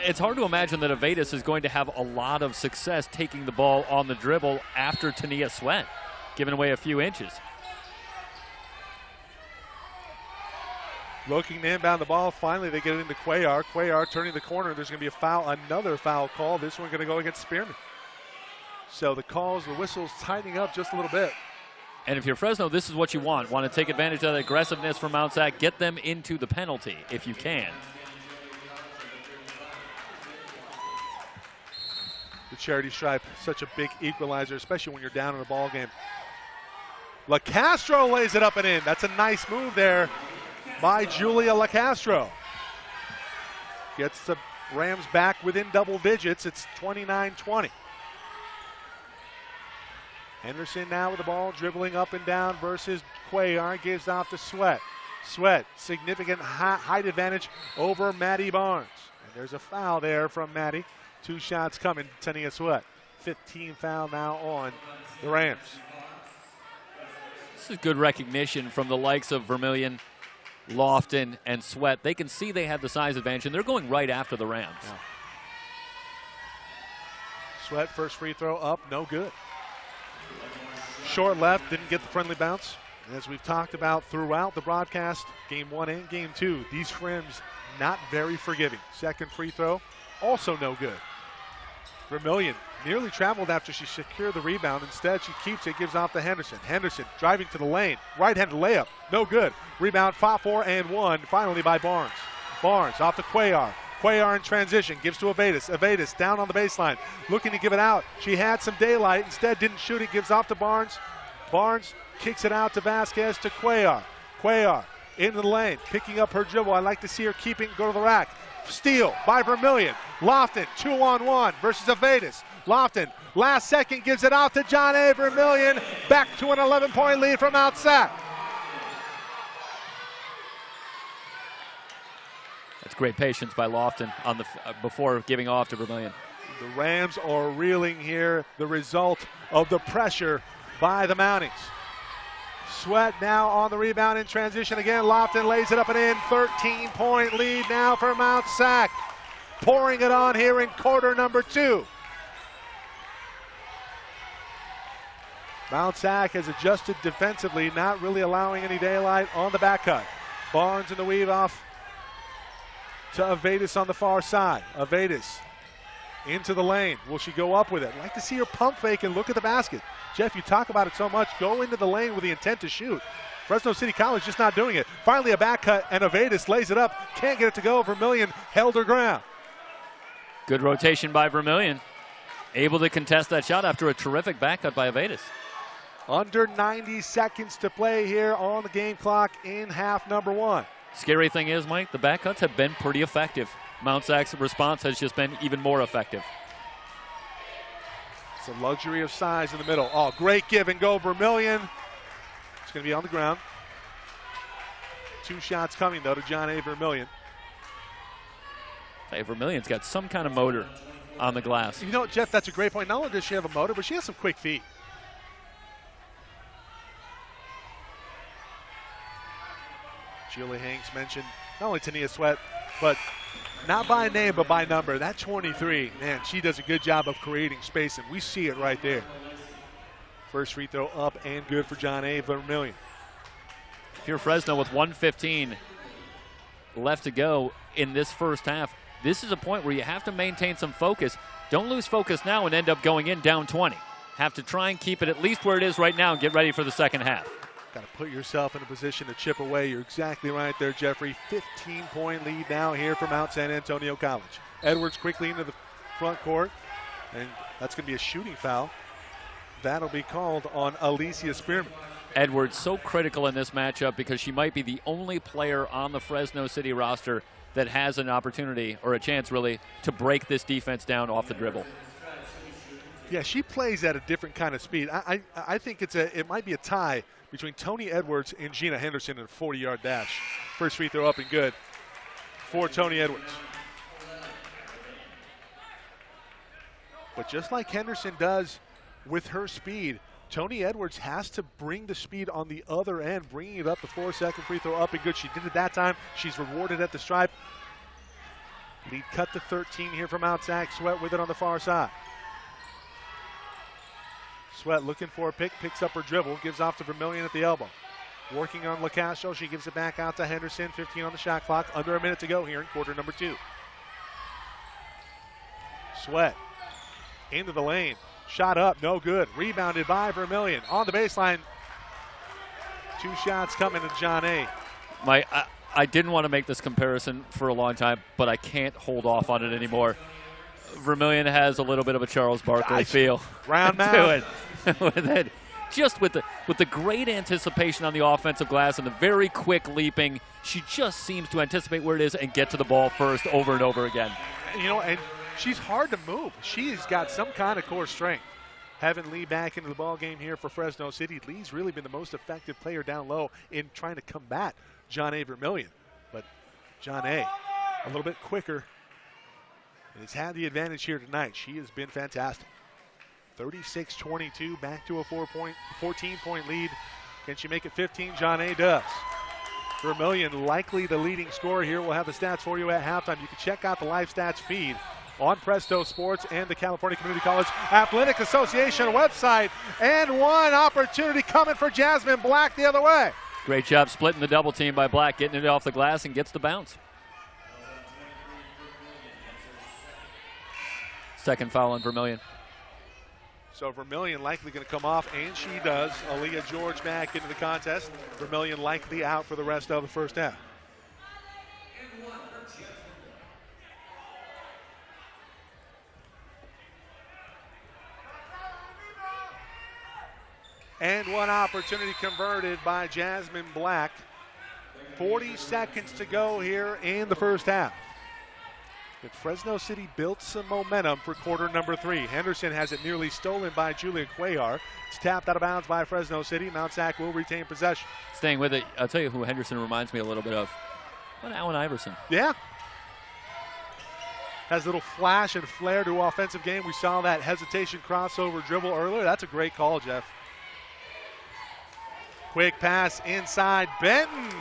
it's hard to imagine that Avedis is going to have a lot of success taking the ball on the dribble after Tania Sweat, giving away a few inches. Looking to inbound the ball. Finally, they get it into Cuellar. Cuellar turning the corner. There's going to be a foul, another foul call. This one going to go against Spearman. So the calls, the whistles tightening up just a little bit. And if you're Fresno, this is what you want. Want to take advantage of the aggressiveness from Mount Sac. Get them into the penalty if you can. The charity stripe, such a big equalizer, especially when you're down in a ball game. LaCastro lays it up and in. That's a nice move there by Julia LaCastro. Gets the Rams back within double digits. It's 29-20. Henderson now with the ball, dribbling up and down versus Cuellar. Gives off to Sweat. Sweat, significant height advantage over Maddie Barnes. And there's a foul there from Maddie. 2 shots coming, Tania Sweat. 15 foul now on the Rams. This is good recognition from the likes of Vermillion, Lofton, and Sweat. They can see they have the size advantage, and they're going right after the Rams. Yeah. Sweat, first free throw up, no good. Short left, didn't get the friendly bounce. As we've talked about throughout the broadcast, game 1 and game 2, these Frims not very forgiving. Second free throw, also no good. Vermillion nearly traveled after she secured the rebound. Instead, she keeps it, gives off to Henderson. Henderson driving to the lane, right-handed layup, no good. Rebound, 4-and-1, finally by Barnes. Barnes off to Cuellar. Cuellar in transition, gives to Avedis. Avedis down on the baseline, looking to give it out. She had some daylight, instead didn't shoot it, gives off to Barnes. Barnes kicks it out to Vasquez to Cuellar. Cuellar into the lane, picking up her dribble. I like to see her keeping, go to the rack. Steal by Vermillion. Lofton, 2-on-1 versus Avedis. Lofton, last second, gives it out to John A. Vermillion. Back to an 11-point lead from Mount Sac. That's great patience by Lofton on the before giving off to Vermillion. The Rams are reeling here, the result of the pressure by the Mountings. Sweat now on the rebound in transition again. Lofton lays it up and in. 13-point lead now for Mount Sac. Pouring it on here in quarter number 2. Mount Sac has adjusted defensively, not really allowing any daylight on the back cut. Barnes in the weave off to Avedis on the far side. Avedis into the lane. Will she go up with it? I'd like to see her pump fake and look at the basket. Jeff, you talk about it so much. Go into the lane with the intent to shoot. Fresno City College just not doing it. Finally a back cut, and Avedis lays it up. Can't get it to go. Vermillion held her ground. Good rotation by Vermillion. Able to contest that shot after a terrific back cut by Avedis. Under 90 seconds to play here on the game clock in half number 1. Scary thing is, Mike, the back cuts have been pretty effective. Mount Sac's response has just been even more effective. It's a luxury of size in the middle. Oh, great give and go, Vermillion. It's going to be on the ground. 2 shots coming, though, to John A. Vermillion. Hey, Vermillion's got some kind of motor on the glass. You know, Jeff, that's a great point. Not only does she have a motor, but she has some quick feet. Julie Hanks mentioned not only Tania Sweat, but not by name, but by number. That 23, man, she does a good job of creating space, and we see it right there. First free throw up and good for John A. Vermillion. If you're Fresno with 1:15 left to go in this first half, this is a point where you have to maintain some focus. Don't lose focus now and end up going in down 20. Have to try and keep it at least where it is right now and get ready for the second half. Got to put yourself in a position to chip away. You're exactly right there, Jeffrey. 15-point lead now here for Mount San Antonio College. Edwards quickly into the front court, and that's going to be a shooting foul. That'll be called on Alicia Spearman. Edwards so critical in this matchup because she might be the only player on the Fresno City roster that has an opportunity, or a chance really, to break this defense down off the dribble. Yeah, she plays at a different kind of speed. I think it might be a tie between Tony Edwards and Gina Henderson in a 40-yard dash. First free throw up and good for Tony Edwards. But just like Henderson does with her speed, Tony Edwards has to bring the speed on the other end, bringing it up the 4-second free throw up and good. She did it that time. She's rewarded at the stripe. Lead cut to 13 here from outside. Sweat with it on the far side. Sweat looking for a pick, picks up her dribble, gives off to Vermillion at the elbow. Working on LaCastro, she gives it back out to Henderson, 15 on the shot clock, under a minute to go here in quarter number 2. Sweat into the lane, shot up, no good. Rebounded by Vermillion on the baseline. 2 shots coming to John A. I didn't want to make this comparison for a long time, but I can't hold off on it anymore. Vermillion has a little bit of a Charles Barkley feel round to it. With it. Just with the great anticipation on the offensive glass and the very quick leaping, she just seems to anticipate where it is and get to the ball first over and over again. And she's hard to move. She's got some kind of core strength. Having Lee back into the ball game here for Fresno City, Lee's really been the most effective player down low in trying to combat John A. Vermillion. But John A. a little bit quicker and has had the advantage here tonight. She has been fantastic. 36-22, back to a 14-point lead. Can she make it 15? John A. does. Vermillion likely the leading scorer here. We'll have the stats for you at halftime. You can check out the live stats feed on Presto Sports and the California Community College Athletic Association website. And one opportunity coming for Jasmine Black the other way. Great job splitting the double team by Black, getting it off the glass and gets the bounce. Second foul on Vermillion. So Vermillion likely going to come off, and she does. Aaliyah George back into the contest. Vermillion likely out for the rest of the first half. And one opportunity converted by Jasmine Black. 40 seconds to go here in the first half. But Fresno City built some momentum for quarter number 3. Henderson has it nearly stolen by Julia Cuellar. It's tapped out of bounds by Fresno City. Mount Sac will retain possession. Staying with it, I'll tell you who Henderson reminds me a little bit of. What, Allen Iverson? Yeah. Has a little flash and flair to offensive game. We saw that hesitation crossover dribble earlier. That's a great call, Jeff. Quick pass inside. Benton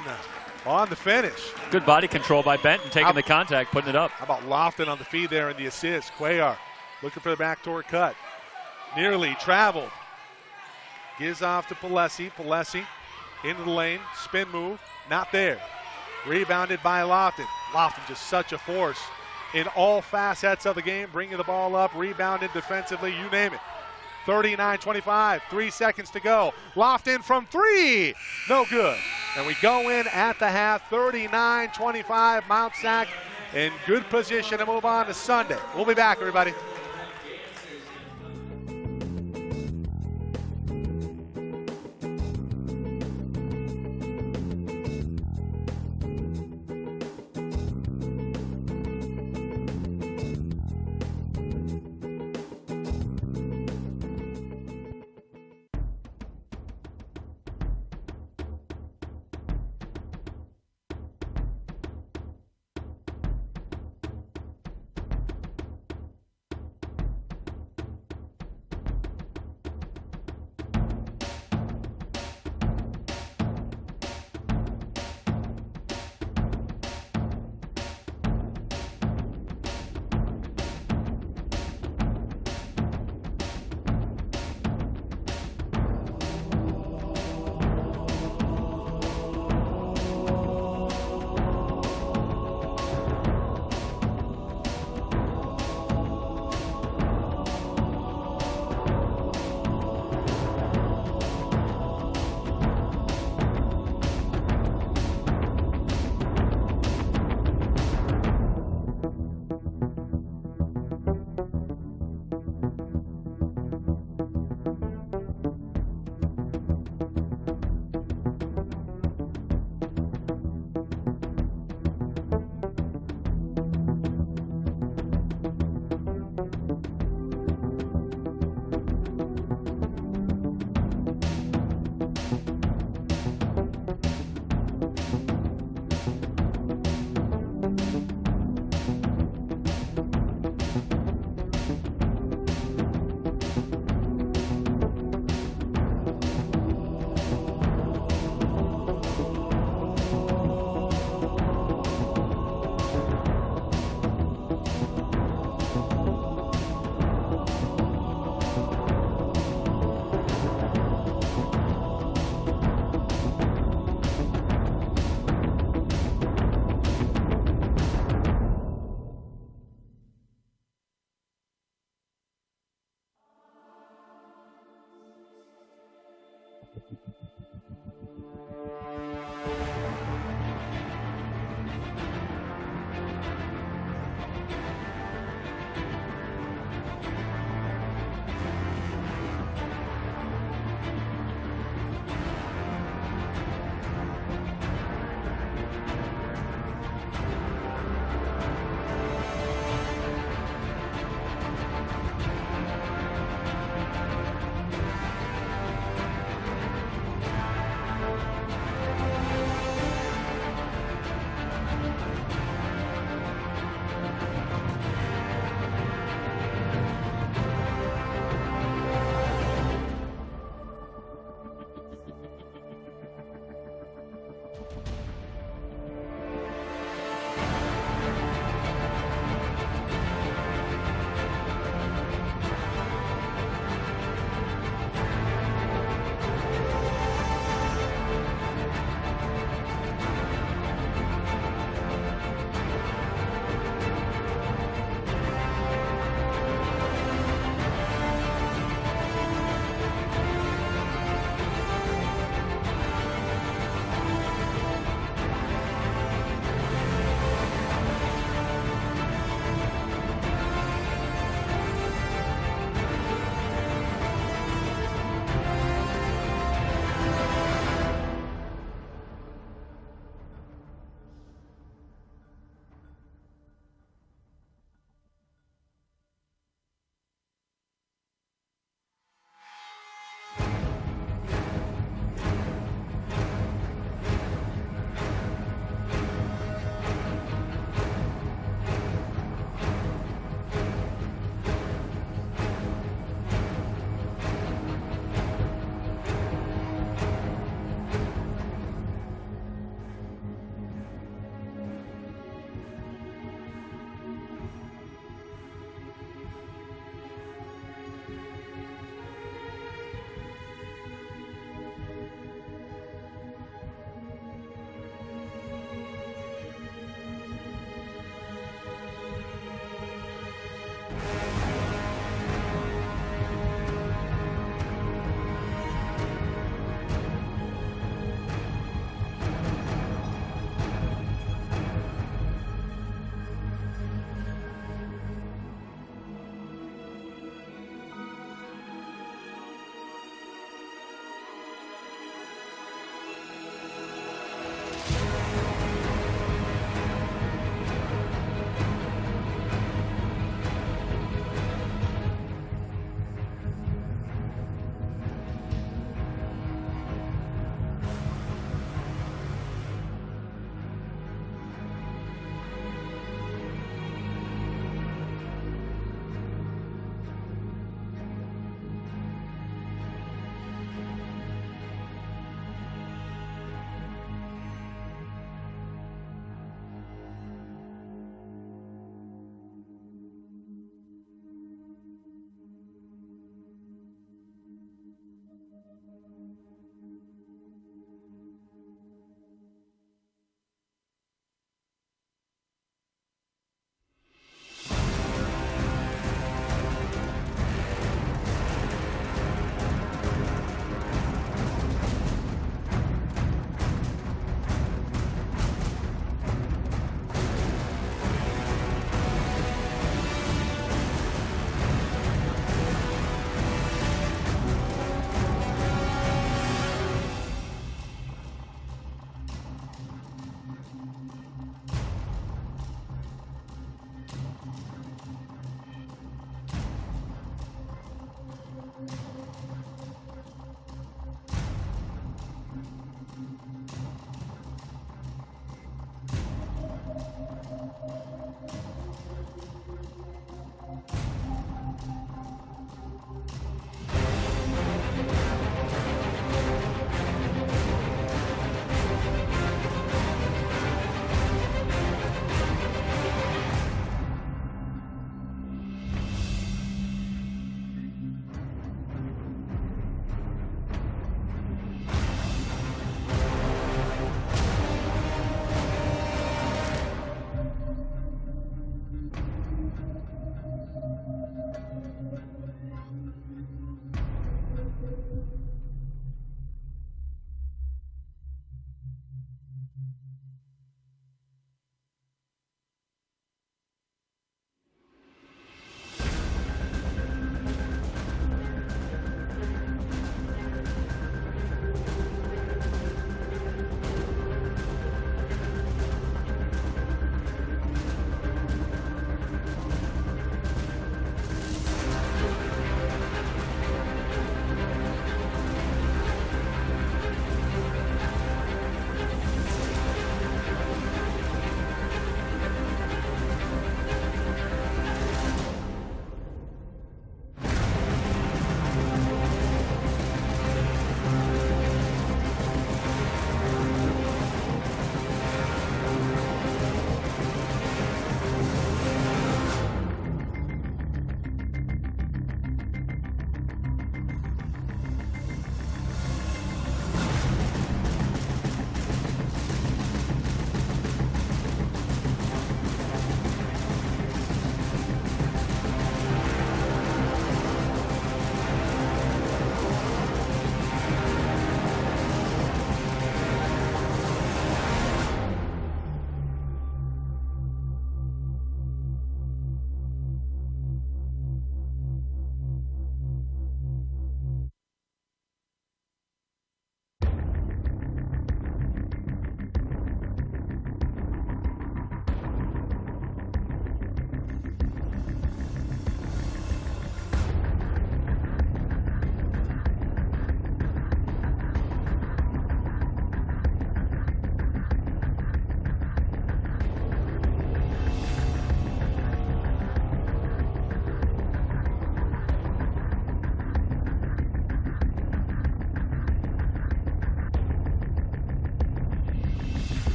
on the finish. Good body control by Benton, taking the contact, putting it up. How about Lofton on the feed there in the assist? Cuellar looking for the backdoor cut. Nearly traveled. Gives off to Palesi. Palesi into the lane. Spin move. Not there. Rebounded by Lofton. Lofton just such a force in all facets of the game. Bringing the ball up. Rebounded defensively. You name it. 39-25, 3 seconds to go. Lofton from 3, no good. And we go in at the half, 39-25, Mount Sac in good position to move on to Sunday. We'll be back, everybody.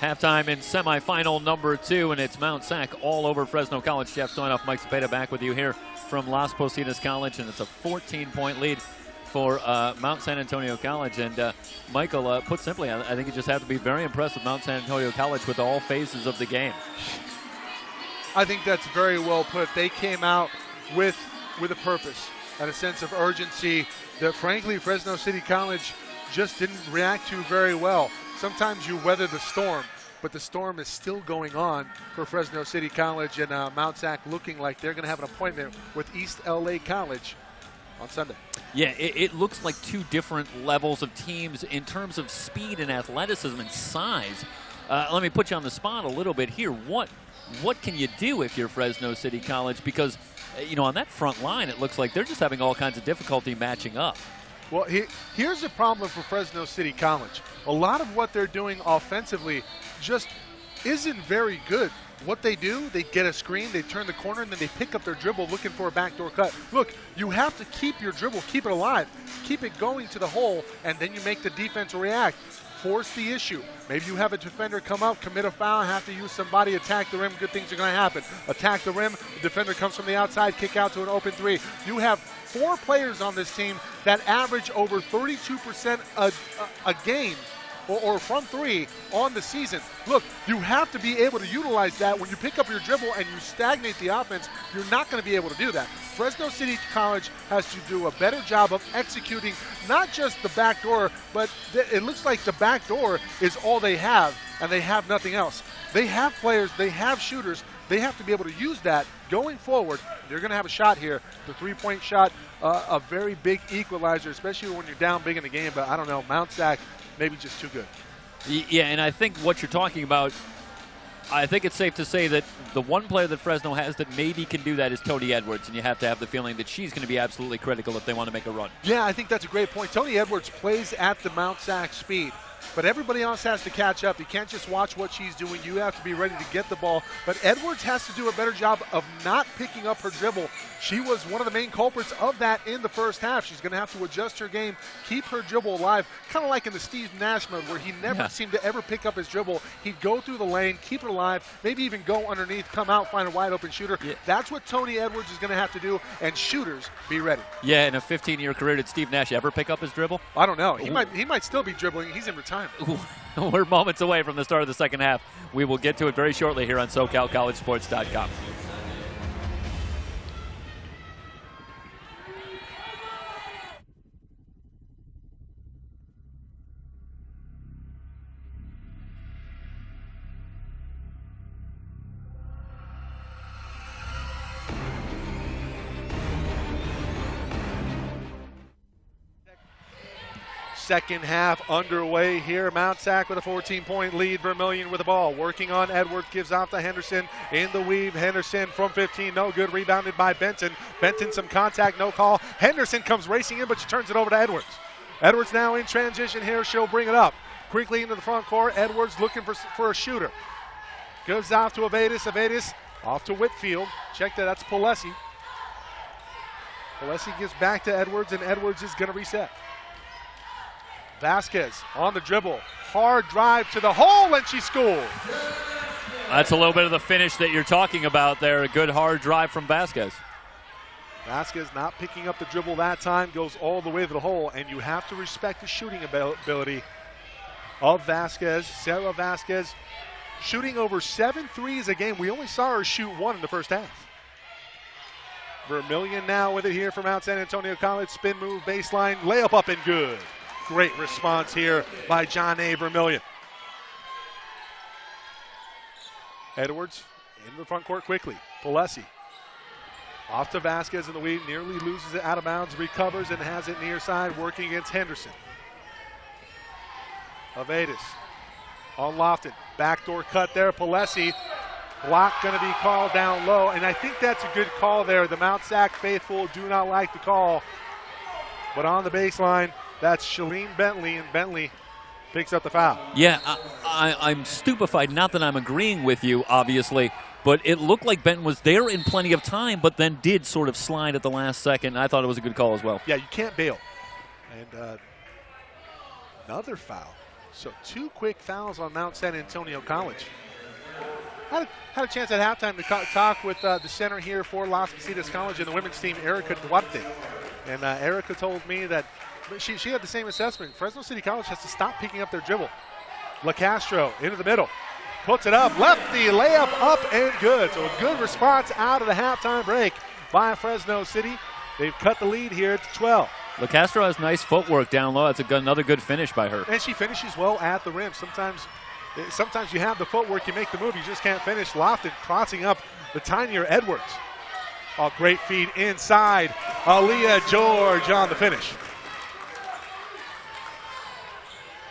Halftime in semifinal number 2, and it's Mount Sac all over Fresno College. Jeff Stoynoff, Mike Cepeda back with you here from Las Positas College, and it's a 14-point lead for Mount San Antonio College. And Michael, put simply, I think you just have to be very impressed with Mount San Antonio College with all phases of the game. I think that's very well put. They came out with a purpose and a sense of urgency that, frankly, Fresno City College just didn't react to very well. Sometimes you weather the storm, but the storm is still going on for Fresno City College, and Mount Sac looking like they're going to have an appointment with East LA College on Sunday. Yeah, it looks like two different levels of teams in terms of speed and athleticism and size. Let me put you on the spot a little bit here. What can you do if you're Fresno City College? Because, on that front line, it looks like they're just having all kinds of difficulty matching up. Well, here's the problem for Fresno City College. A lot of what they're doing offensively just isn't very good. What they do, they get a screen, they turn the corner, and then they pick up their dribble looking for a backdoor cut. Look, you have to keep your dribble, keep it alive, keep it going to the hole, and then you make the defense react. Force the issue. Maybe you have a defender come up, commit a foul, have to use somebody, attack the rim, good things are going to happen. Attack the rim, the defender comes from the outside, kick out to an open three. You have 4 players on this team that average over 32% a game or from 3 on the season. Look, you have to be able to utilize that. When you pick up your dribble and you stagnate the offense, you're not going to be able to do that. Fresno City College has to do a better job of executing not just the back door, but it looks like the back door is all they have, and they have nothing else. They have players, they have shooters. They have to be able to use that going forward. They're going to have a shot here. The three-point shot, a very big equalizer, especially when you're down big in the game. But I don't know, Mount Sac maybe just too good. Yeah, and I think what you're talking about, I think it's safe to say that the one player that Fresno has that maybe can do that is Tony Edwards, and you have to have the feeling that she's going to be absolutely critical if they want to make a run. Yeah, I think that's a great point. Tony Edwards plays at the Mount Sac speed, but everybody else has to catch up. You can't just watch what she's doing. You have to be ready to get the ball. But Edwards has to do a better job of not picking up her dribble. She was one of the main culprits of that in the first half. She's going to have to adjust her game, keep her dribble alive, kind of like in the Steve Nash mode where he never seemed to ever pick up his dribble. He'd go through the lane, keep it alive, maybe even go underneath, come out, find a wide open shooter. Yeah. That's what Tony Edwards is going to have to do, and shooters be ready. Yeah, in a 15-year career, did Steve Nash ever pick up his dribble? I don't know. He might still be dribbling. He's in retirement. We're moments away from the start of the second half. We will get to it very shortly here on SoCalCollegeSports.com. Second half underway here. Mount Sac with a 14-point lead. Vermillion with the ball. Working on Edwards. Gives off to Henderson. In the weave. Henderson from 15. No good. Rebounded by Benton. Benton some contact. No call. Henderson comes racing in, but she turns it over to Edwards. Edwards now in transition here. She'll bring it up. Quickly into the front court. Edwards looking for a shooter. Goes off to Avedis. Avedis off to Whitfield. Check that. That's Palesi. Palesi gives back to Edwards, and Edwards is going to reset. Vasquez on the dribble. Hard drive to the hole, and she scores. That's a little bit of the finish that you're talking about there. A good hard drive from Vasquez. Vasquez not picking up the dribble that time, goes all the way to the hole, and you have to respect the shooting ability of Vasquez. Sarah Vasquez shooting over 7 threes a game. We only saw her shoot 1 in the first half. Vermillion now with it here from Mount San Antonio College. Spin move, baseline, layup up and good. Great response here by John A. Vermillion. Edwards in the front court quickly. Palesi off to Vasquez in the weave, nearly loses it out of bounds, recovers and has it near side, working against Henderson. Avedis on Lofton, backdoor cut there. Palesi, block going to be called down low, and I think that's a good call there. The Mount Sac faithful do not like the call, but on the baseline, that's Shalene Bentley, and Bentley picks up the foul. Yeah, I'm stupefied. Not that I'm agreeing with you, obviously, but it looked like Benton was there in plenty of time, but then did sort of slide at the last second. I thought it was a good call as well. Yeah, you can't bail. And another foul. So 2 quick fouls on Mount San Antonio College. Had a chance at halftime to talk with the center here for Las Positas College and the women's team, Erica Duarte. And Erica told me that she had the same assessment. Fresno City College has to stop picking up their dribble. LaCastro into the middle. Puts it up. Lefty layup up and good. So a good response out of the halftime break by Fresno City. They've cut the lead here to 12. LaCastro has nice footwork down low. That's another good finish by her. And she finishes well at the rim. Sometimes you have the footwork, you make the move, you just can't finish. Lofton crossing up the tinier Edwards. A great feed inside. Aaliyah George on the finish.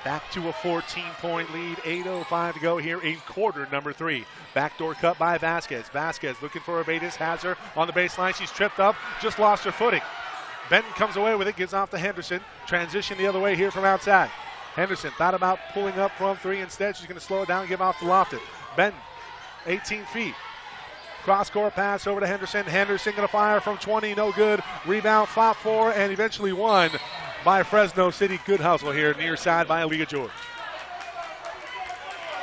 Back to a 14-point lead, 8:05 to go here in quarter number 3. Backdoor cut by Vasquez. Vasquez looking for Avedis, has her on the baseline. She's tripped up, just lost her footing. Benton comes away with it, gives off to Henderson. Transition the other way here from outside. Henderson thought about pulling up from 3. Instead, she's going to slow it down and give off to Lofton. Benton, 18 feet. Cross-court pass over to Henderson. Henderson going to fire from 20, no good. Rebound, fought for, and eventually won by Fresno City. Good hustle here near side by Aaliyah George.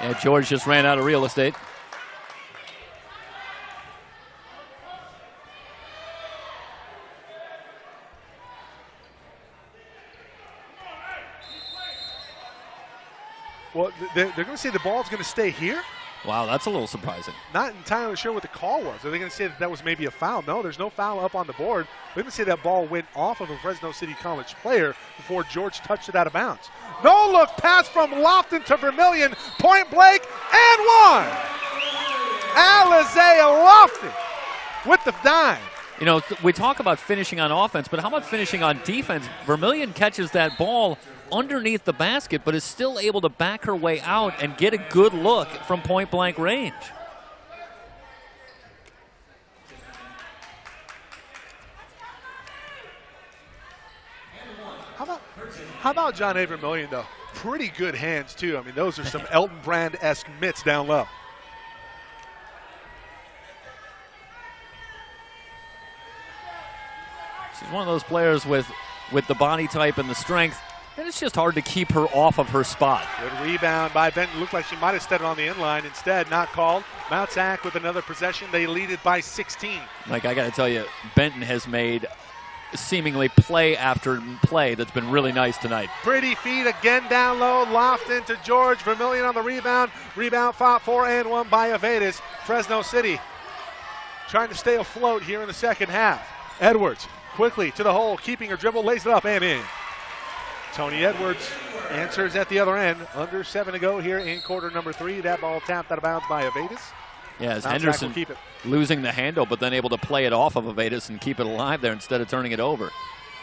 Yeah, George just ran out of real estate. Well, they're going to say the ball's going to stay here. Wow, that's a little surprising. Not entirely sure what the call was. Are they going to say that was maybe a foul? No, there's no foul up on the board. They're going to say that ball went off of a Fresno City College player before George touched it out of bounds. No look pass from Lofton to Vermillion. Point blank and one. Alizea Lofton with the dime. You know, we talk about finishing on offense, but how about finishing on defense? Vermillion catches that ball underneath the basket, but is still able to back her way out and get a good look from point-blank range. How about John A. Vermillion, though? Pretty good hands, too. I mean, those are some Elton Brand-esque mitts down low. She's one of those players with the body type and the strength, and it's just hard to keep her off of her spot. Good rebound by Benton. Looked like she might have stepped on the inline. Instead, not called. Mount Sac with another possession. They lead it by 16. Like, I got to tell you, Benton has made seemingly play after play that's been really nice tonight. Pretty feed again down low. Lofton to George. Vermillion on the rebound. Rebound fought for and won by Avedis. Fresno City trying to stay afloat here in the second half. Edwards quickly to the hole, keeping her dribble, lays it up and in. Tony Edwards answers at the other end. Under 7 to go here in quarter number 3. That ball tapped out of bounds by Avedis. Yeah, as Henderson losing the handle, but then able to play it off of Avedis and keep it alive there instead of turning it over.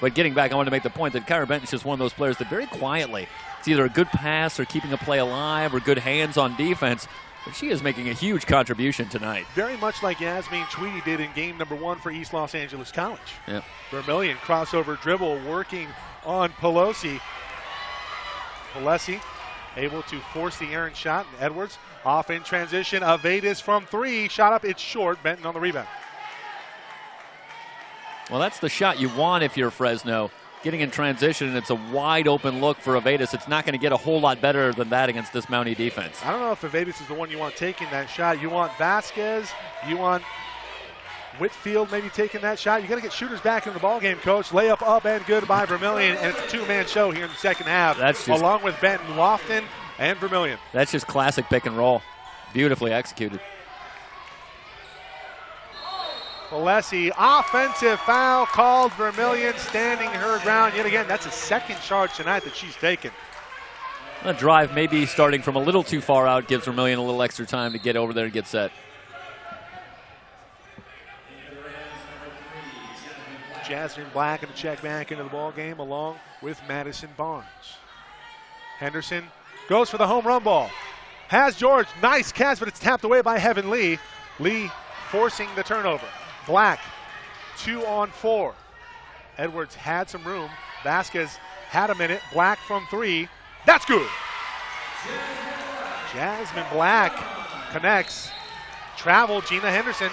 But getting back, I want to make the point that Kyra Benton's just one of those players that very quietly, it's either a good pass or keeping a play alive or good hands on defense. But she is making a huge contribution tonight. Very much like Yasmin Tweedy did in game number 1 for East Los Angeles College. Yep. Vermillion crossover dribble working on Pelosi. Pelosi able to force the errant shot. And Edwards off in transition. Avedis from 3. Shot up, it's short. Benton on the rebound. Well, that's the shot you want if you're Fresno. Getting in transition, and it's a wide open look for Avedis. It's not going to get a whole lot better than that against this Mountie defense. I don't know if Avedis is the one you want taking that shot. You want Vasquez. You want Whitfield maybe taking that shot. You got to get shooters back in the ballgame, Coach. Layup up and good by Vermillion, and it's a 2-man show here in the second half. That's just, along with Benton, Lofton, and Vermillion. That's just classic pick and roll. Beautifully executed. Alessi, offensive foul called. Vermillion standing her ground yet again. That's a second charge tonight that she's taken. A drive maybe starting from a little too far out gives Vermillion a little extra time to get over there and get set. Jasmine Black going to check back into the ball game along with Madison Barnes. Henderson goes for the home run ball. Has George. Nice catch, but it's tapped away by Heaven Lee. Lee forcing the turnover. Black, 2 on 4. Edwards had some room. Vasquez had a minute. Black from 3. That's good. Jasmine Black connects. Travel, Gina Henderson.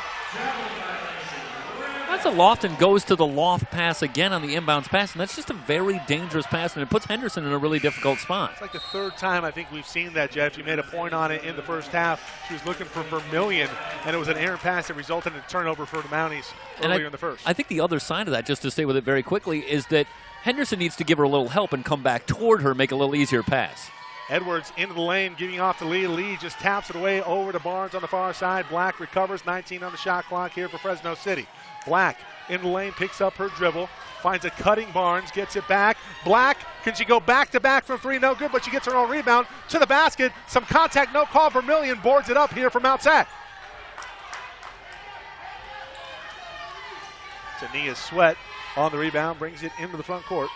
That's a Lofton goes to the loft pass again on the inbounds pass, and that's just a very dangerous pass, and it puts Henderson in a really difficult spot. It's like the third time I think we've seen that, Jeff. She made a point on it in the first half. She was looking for Vermillion, and it was an errant pass that resulted in a turnover for the Mounties earlier in the first. I think the other side of that, just to stay with it very quickly, is that Henderson needs to give her a little help and come back toward her, make a little easier pass. Edwards into the lane, giving off to Lee. Lee just taps it away over to Barnes on the far side. Black recovers, 19 on the shot clock here for Fresno City. Black in the lane, picks up her dribble, finds a cutting Barnes, gets it back. Black, can she go back-to-back from three? No good, but she gets her own rebound to the basket. Some contact, no call. Vermillion boards it up here for Mount Sac. Tania Sweat on the rebound, brings it into the front court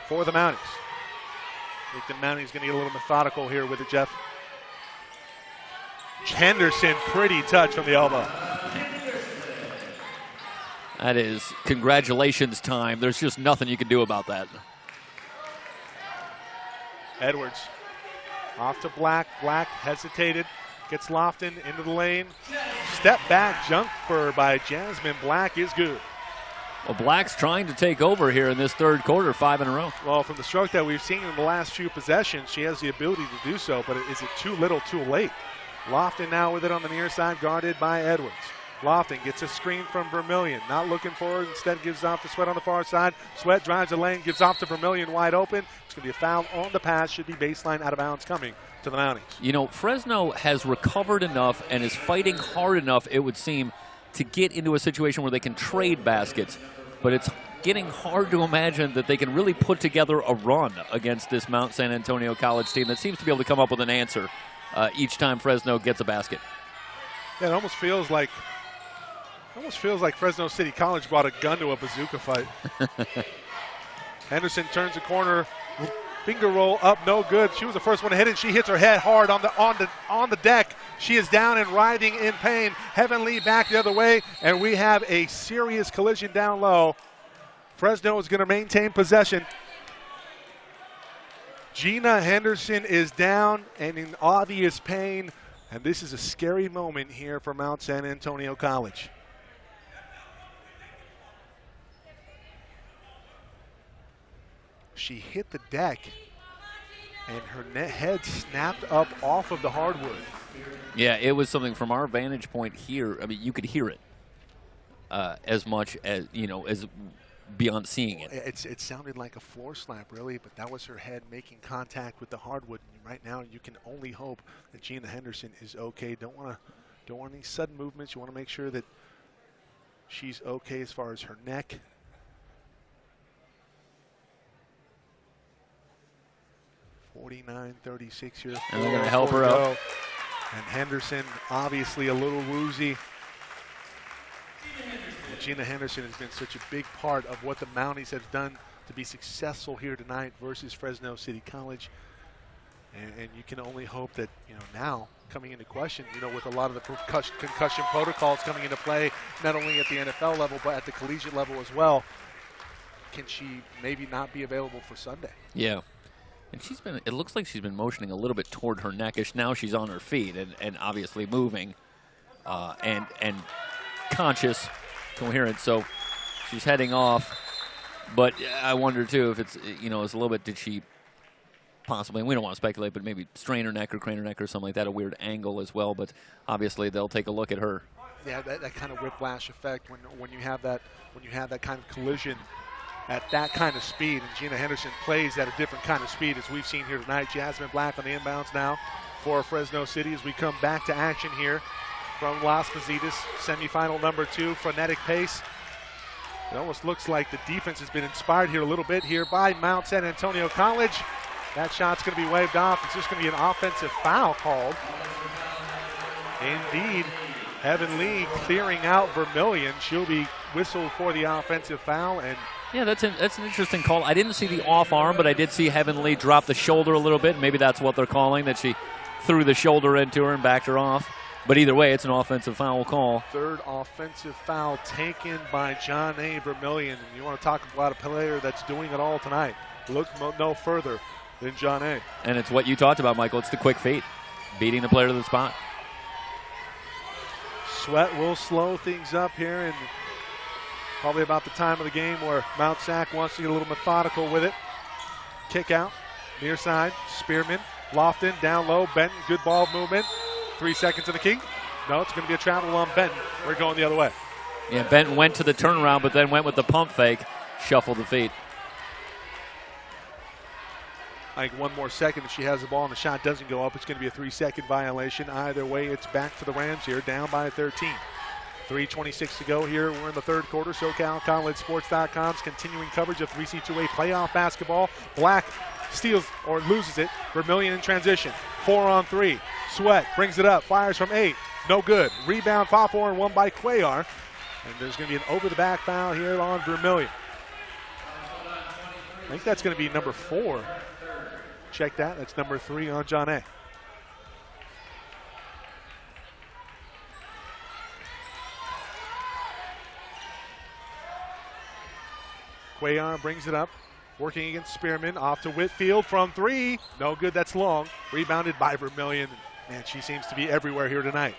for the Mounties. I think the Mounties going to get a little methodical here with it, Jeff. Henderson, pretty touch from the elbow. That is congratulations time. There's just nothing you can do about that. Edwards off to Black. Black hesitated, gets Lofton into the lane. Step back jumper by Jasmine Black is good. Well, Black's trying to take over here in this third quarter, 5 in a row. Well, from the stroke that we've seen in the last few possessions, she has the ability to do so, but is it too little, too late? Lofton now with it on the near side, guarded by Edwards. Lofton gets a screen from Vermillion, not looking for it, instead gives off to Sweat on the far side. Sweat drives the lane, gives off to Vermillion wide open. It's going to be a foul on the pass, should be baseline out of bounds coming to the Mounties. You know, Fresno has recovered enough and is fighting hard enough, it would seem, to get into a situation where they can trade baskets. But it's getting hard to imagine that they can really put together a run against this Mount San Antonio College team that seems to be able to come up with an answer each time Fresno gets a basket. Yeah, it almost feels like Fresno City College brought a gun to a bazooka fight. Henderson turns the corner, finger roll up, no good. She was the first one to hit it. She hits her head hard on the deck. She is down and writhing in pain. Heavenly back the other way, and we have a serious collision down low. Fresno is going to maintain possession. Gina Henderson is down and in obvious pain, and this is a scary moment here for Mount San Antonio College. She hit the deck, and her head snapped up off of the hardwood. Yeah, it was something from our vantage point here. I mean, you could hear it as much as, you know, as beyond seeing it. It sounded like a floor slap, really, but that was her head making contact with the hardwood. And right now, you can only hope that Gina Henderson is okay. Don't want any sudden movements. You want to make sure that she's okay as far as her neck. .49-36 here. And they're going to help her out. And Henderson obviously a little woozy. And Gina Henderson has been such a big part of what the Mounties have done to be successful here tonight versus Fresno City College. And you can only hope that, you know, now coming into question, you know, with a lot of the concussion protocols coming into play, not only at the NFL level, but at the collegiate level as well, can she maybe not be available for Sunday? Yeah. And it looks like she's been motioning a little bit toward her neckish. Now she's on her feet and obviously moving and conscious, coherent. So she's heading off. But I wonder, too, if it's, you know, it's a little bit, did she possibly, and we don't want to speculate, but maybe strain her neck or crane her neck or something like that, a weird angle as well. But obviously they'll take a look at her. Yeah, that kind of whiplash effect when you have that kind of collision at that kind of speed, and Gina Henderson plays at a different kind of speed as we've seen here tonight. Jasmine Black on the inbounds now for Fresno City as we come back to action here from Las Positas, semifinal number 2, frenetic pace. It almost looks like the defense has been inspired here a little bit here by Mount San Antonio College. That shot's going to be waved off. It's just going to be an offensive foul called. Indeed, Heaven Lee clearing out Vermillion. She'll be whistled for the offensive foul, and yeah, that's an interesting call. I didn't see the off arm, but I did see Heaven Lee drop the shoulder a little bit. Maybe that's what they're calling, that she threw the shoulder into her and backed her off. But either way, it's an offensive foul call. Third offensive foul taken by John A. Vermillion. And you want to talk about a player that's doing it all tonight. Look no further than John A. And it's what you talked about, Michael. It's the quick feet, beating the player to the spot. Sweat will slow things up here, and Probably about the time of the game where Mount Sac wants to get a little methodical with it. Kick out, near side, Spearman, Lofton, down low, Benton, good ball movement. 3 seconds in the key. No, it's going to be a travel on Benton. We're going the other way. Yeah, Benton went to the turnaround, but then went with the pump fake, shuffled the feet. I think 1 more second if she has the ball and the shot doesn't go up, it's going to be a 3-second violation. Either way, it's back for the Rams here, down by 13. 3:26 to go here. We're in the third quarter. SoCalCollegeSports.com's continuing coverage of 3C2A playoff basketball. Black steals or loses it. Vermillion in transition. 4-on-3. Sweat brings it up. Fires from 8. No good. Rebound, Popor, and 1 by Cuellar. And there's going to be an over-the-back foul here on Vermillion. I think that's going to be number 4. Check that. That's number 3 on John A. Cuellar brings it up, working against Spearman, off to Whitfield from 3. No good, that's long. Rebounded by Vermillion. Man, she seems to be everywhere here tonight.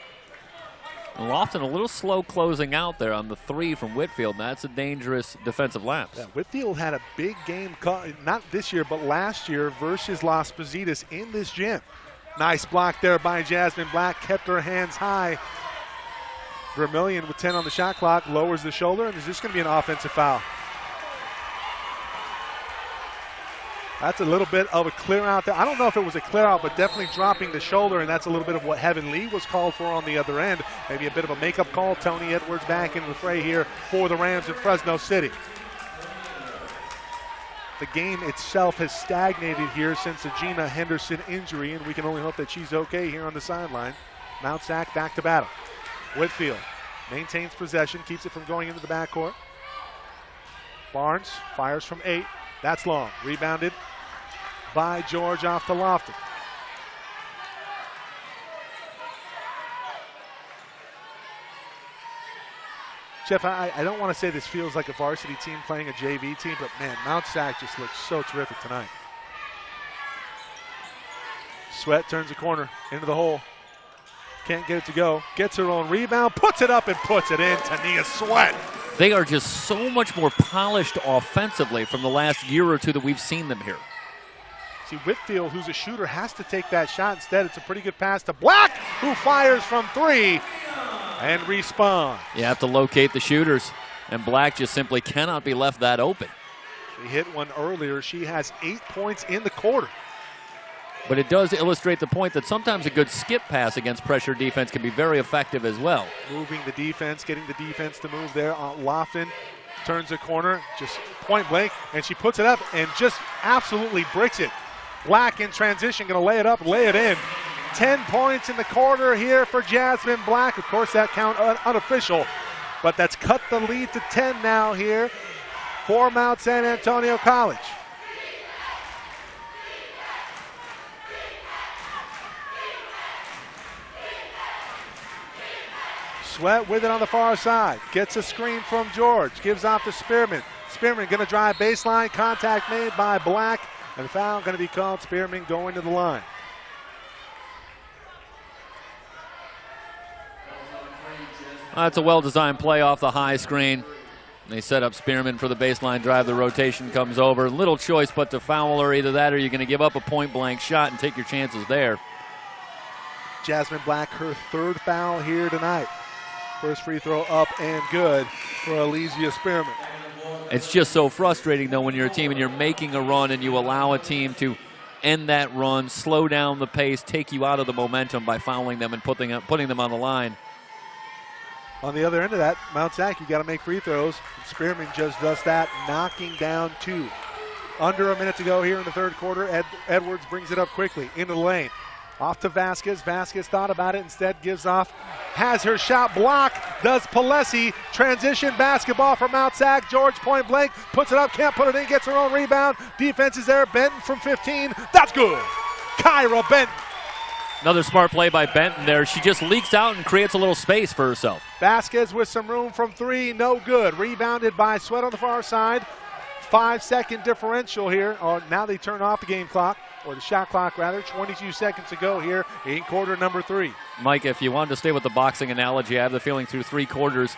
Lofton a little slow closing out there on the 3 from Whitfield. That's a dangerous defensive lapse. Yeah, Whitfield had a big game, not this year, but last year versus Las Positas in this gym. Nice block there by Jasmine Black, kept her hands high. Vermillion with 10 on the shot clock, lowers the shoulder, and is this going to be an offensive foul? That's a little bit of a clear out there. I don't know if it was a clear out, but definitely dropping the shoulder, and that's a little bit of what Heaven Lee was called for on the other end. Maybe a bit of a makeup call. Tony Edwards back in the fray here for the Rams in Fresno City. The game itself has stagnated here since the Gina Henderson injury, and we can only hope that she's okay here on the sideline. Mount Sac back to battle. Whitfield maintains possession, keeps it from going into the backcourt. Barnes fires from 8. That's long. Rebounded by George off to Lofton. Jeff, I don't want to say this feels like a varsity team playing a JV team, but man, Mount Sac just looks so terrific tonight. Sweat turns the corner into the hole. Can't get it to go. Gets her own rebound, puts it up and puts it in. Tania Sweat. They are just so much more polished offensively from the last year or two that we've seen them here. See, Whitfield, who's a shooter, has to take that shot. Instead, it's a pretty good pass to Black, who fires from 3 and respawn. You have to locate the shooters, and Black just simply cannot be left that open. She hit one earlier. She has 8 points in the quarter. But it does illustrate the point that sometimes a good skip pass against pressure defense can be very effective as well. Moving the defense, getting the defense to move there. Lofton turns the corner, just point blank, and she puts it up and just absolutely bricks it. Black in transition, going to lay it up, lay it in. 10 points in the quarter here for Jasmine Black. Of course, that count unofficial, but that's cut the lead to 10 now here for Mount San Antonio College. Sweat with it on the far side. Gets a screen from George. Gives off to Spearman. Spearman going to drive baseline. Contact made by Black. And foul going to be called. Spearman going to the line. That's a well-designed play off the high screen. They set up Spearman for the baseline drive. The rotation comes over. Little choice but to foul her. Either that or you're going to give up a point-blank shot and take your chances there. Jasmine Black, her 3rd foul here tonight. First free throw up and good for Elysia Spearman. It's just so frustrating, though, when you're a team and you're making a run and you allow a team to end that run, slow down the pace, take you out of the momentum by fouling them and putting them on the line. On the other end of that, Mount Sac, you got to make free throws. Spearman just does that, knocking down 2. Under a minute to go here in the third quarter. Edwards brings it up quickly into the lane. Off to Vasquez. Vasquez thought about it, instead gives off. Has her shot blocked. Does Palesi. Transition basketball for Mount Sac. George point blank. Puts it up. Can't put it in. Gets her own rebound. Defense is there. Benton from 15. That's good. Kyra Benton. Another smart play by Benton there. She just leaks out and creates a little space for herself. Vasquez with some room from 3. No good. Rebounded by Sweat on the far side. 5-second differential here. Oh, now they turn off the game clock, or the shot clock rather. 22 seconds to go here in quarter number 3. Mike, if you wanted to stay with the boxing analogy, I have the feeling through 3 quarters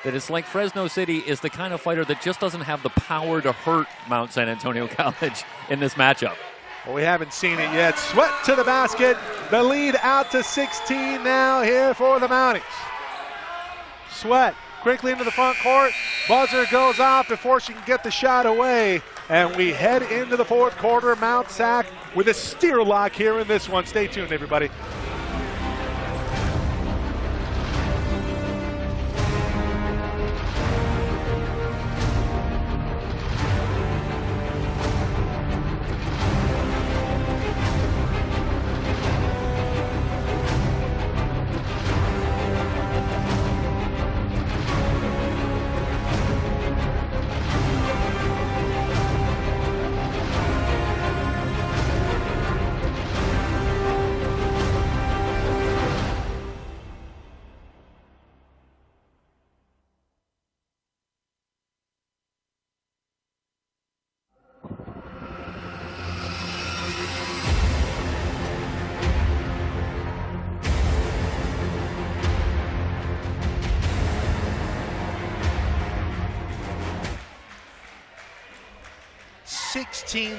that it's like Fresno City is the kind of fighter that just doesn't have the power to hurt Mount San Antonio College in this matchup. Well, we haven't seen it yet. Sweat to the basket. The lead out to 16 now here for the Mounties. Sweat quickly into the front court. Buzzer goes off before she can get the shot away. And we head into the fourth quarter. Mount Sac with a steer lock here in this one. Stay tuned, everybody.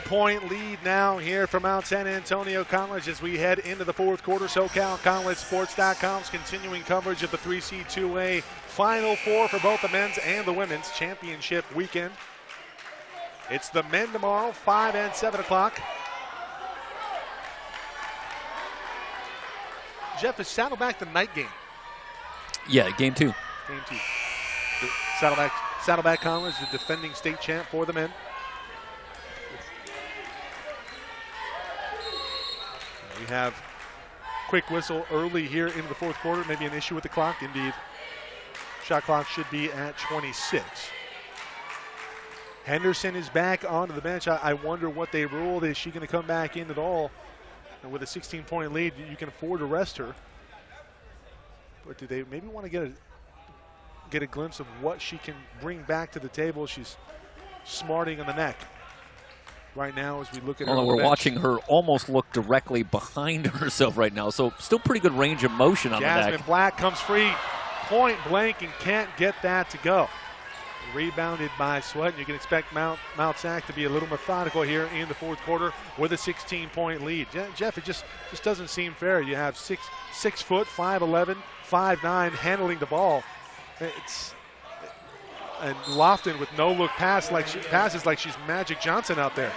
Point lead now here for Mount San Antonio College as we head into the fourth quarter. SoCalCollegeSports.com's continuing coverage of the 3C2A Final Four for both the men's and the women's championship weekend. It's the men tomorrow, 5 and 7 o'clock. Jeff, is Saddleback the night game? Yeah, game 2. Game 2. Saddleback College, the defending state champ for the men. We have quick whistle early here into the fourth quarter. Maybe an issue with the clock. Indeed, shot clock should be at 26. Henderson is back onto the bench. I wonder what they ruled. Is she going to come back in at all? And with a 16-point lead, you can afford to rest her. But do they maybe want to get a glimpse of what she can bring back to the table? She's smarting on the neck right now as we look at her. We're watching her almost look directly behind herself right now, so still pretty good range of motion on the neck. Jasmine Black comes free, point blank, and can't get that to go. Rebounded by Sweat. You can expect Mount Sac to be a little methodical here in the fourth quarter with a 16-point lead. Jeff, it just doesn't seem fair. You have 6 foot, 5'11", 5'9", handling the ball. And Lofton with no-look passes like she's Magic Johnson out there.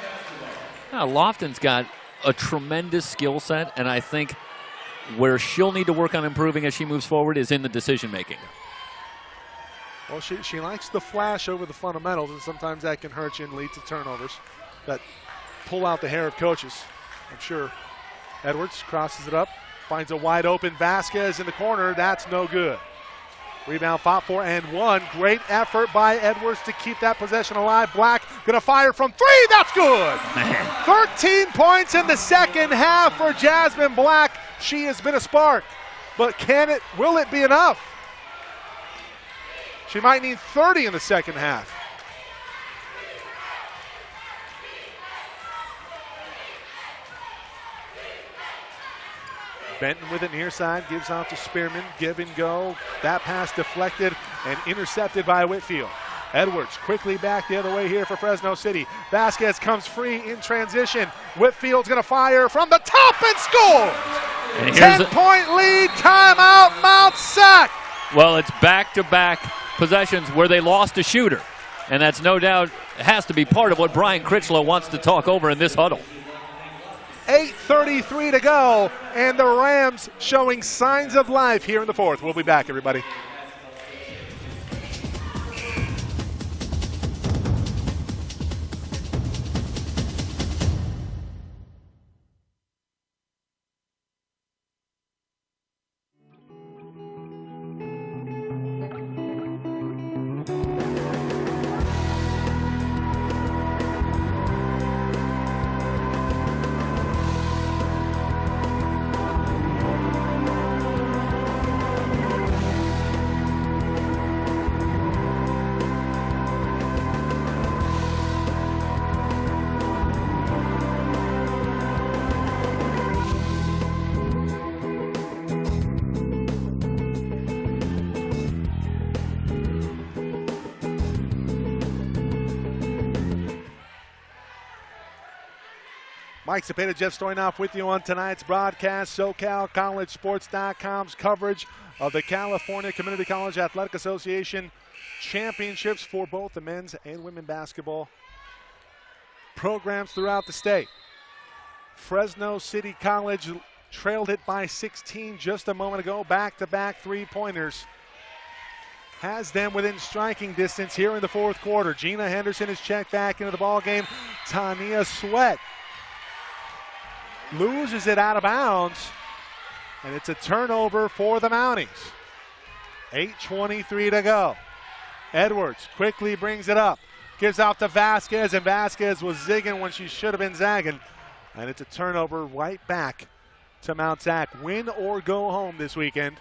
Now, Lofton's got a tremendous skill set, and I think where she'll need to work on improving as she moves forward is in the decision-making. Well, she likes the flash over the fundamentals, and sometimes that can hurt you and lead to turnovers that pull out the hair of coaches. I'm sure. Edwards crosses it up, finds a wide-open Vasquez in the corner. That's no good. Rebound, fought for and won. Great effort by Edwards to keep that possession alive. Black gonna fire from 3. That's good. 13 points in the second half for Jasmine Black. She has been a spark, but will it be enough? She might need 30 in the second half. Benton with it near side, gives out to Spearman, give and go. That pass deflected and intercepted by Whitfield. Edwards quickly back the other way here for Fresno City. Vasquez comes free in transition. Whitfield's gonna fire from the top and scores! 10-point lead, timeout, Mount Sac! Well, it's back-to-back possessions where they lost a shooter. And that's no doubt has to be part of what Brian Critchlow wants to talk over in this huddle. 8:33 to go, and the Rams showing signs of life here in the fourth. We'll be back, everybody. Mike Cepeda, Jeff Stoynoff with you on tonight's broadcast. SoCalCollegeSports.com's coverage of the California Community College Athletic Association championships for both the men's and women's basketball programs throughout the state. Fresno City College trailed it by 16 just a moment ago. Back-to-back three-pointers has them within striking distance here in the fourth quarter. Gina Henderson is checked back into the ball game. Tania Sweat loses it out of bounds, and it's a turnover for the Mounties. 8:23 to go. Edwards quickly brings it up, gives out to Vasquez, and Vasquez was zigging when she should have been zagging, and it's a turnover right back to Mount Sac. Win or go home this weekend.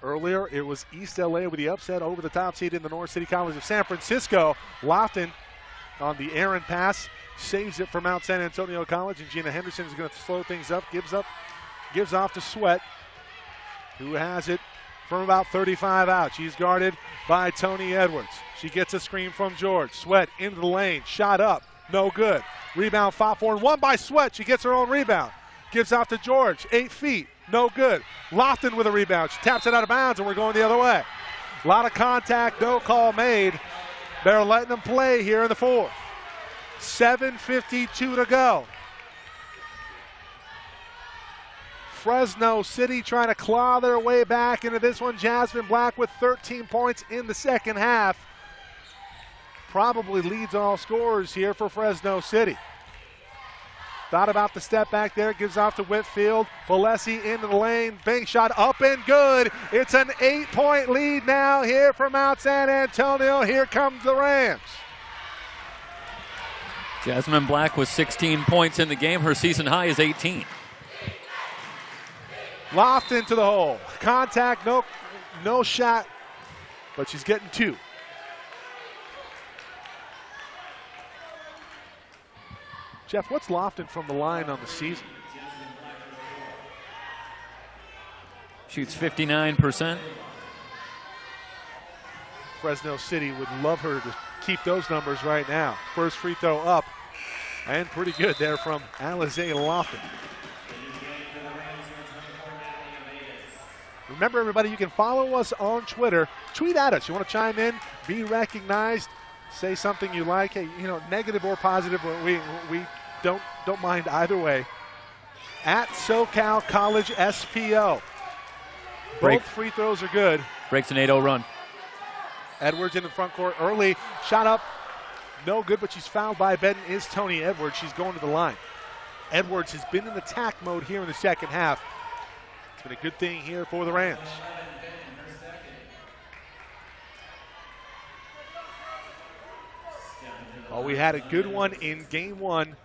Earlier, it was East LA with the upset over the top seed in the North City College of San Francisco. Lofton on the errant pass saves it for Mount San Antonio College, and Gina Henderson is going to slow things up, gives off to Sweat, who has it from about 35 out. She's guarded by Tony Edwards. She gets a screen from George. Sweat into the lane, shot up, no good. Rebound fought for and won by Sweat. She gets her own rebound. Gives out to George, 8 feet, no good. Lofton with a rebound. She taps it out of bounds, and we're going the other way. A lot of contact, no call made. They're letting them play here in the fourth. 7:52 to go. Fresno City trying to claw their way back into this one. Jasmine Black with 13 points in the second half. Probably leads all scorers here for Fresno City. Thought about the step back there, gives off to Whitfield. Valesi into the lane, bank shot up and good. It's an 8-point lead now here for Mount San Antonio. Here comes the Rams. Jasmine Black with 16 points in the game. Her season high is 18. Lofton to the hole. Contact, no shot, but she's getting two. Jeff, what's Lofton from the line on the season? Shoots 59%. Fresno City would love her to keep those numbers right now. First free throw up, and pretty good there from Alizé Lofton. Remember, everybody, you can follow us on Twitter. Tweet at us. You want to chime in, be recognized, say something you like, hey, negative or positive. We don't mind either way. At SoCal College SPO. Both free throws are good. Breaks an 8-0 run. Edwards in the front court early. Shot up. No good, but she's fouled by Benton is Tony Edwards. She's going to the line. Edwards has been in attack mode here in the second half. It's been a good thing here for the Rams. Oh, we had a good one in game one.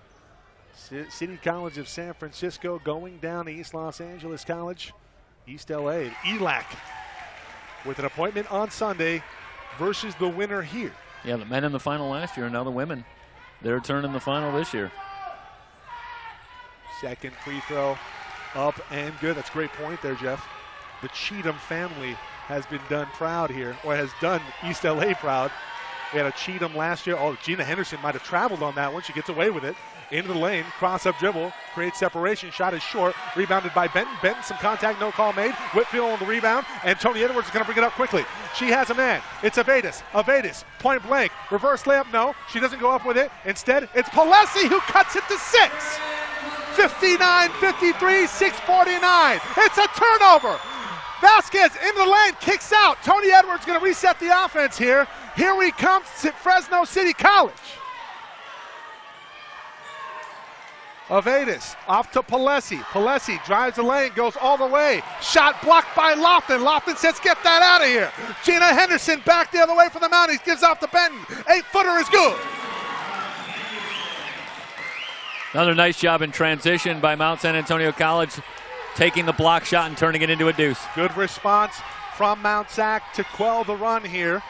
City College of San Francisco going down to East Los Angeles College. East LA, ELAC, with an appointment on Sunday versus the winner here. Yeah, the men in the final last year, and now the women. Their turn in the final this year. Second free throw up and good. That's a great point there, Jeff. The Cheatham family has been done proud here, or has done East LA proud. We had a Cheatham last year. Oh, Gina Henderson might have traveled on that one. She gets away with it. Into the lane, cross-up dribble, creates separation. Shot is short, rebounded by Benton. Benton, some contact, no call made. Whitfield on the rebound, and Tony Edwards is going to bring it up quickly. She has a man. It's Avedis. Avedis, point blank. Reverse layup, no. She doesn't go up with it. Instead, it's Palesi who cuts it to 6. 59-53, 6:49. It's a turnover. Vasquez into the lane, kicks out. Tony Edwards going to reset the offense here. Here we come to Fresno City College. Avedis off to Palesi. Palesi drives the lane, goes all the way. Shot blocked by Lofton. Lofton says, get that out of here. Gina Henderson back the other way for the Mounties. Gives off to Benton. 8-footer is good. Another nice job in transition by Mount San Antonio College, taking the block shot and turning it into a deuce. Good response from Mount Sac to quell the run here.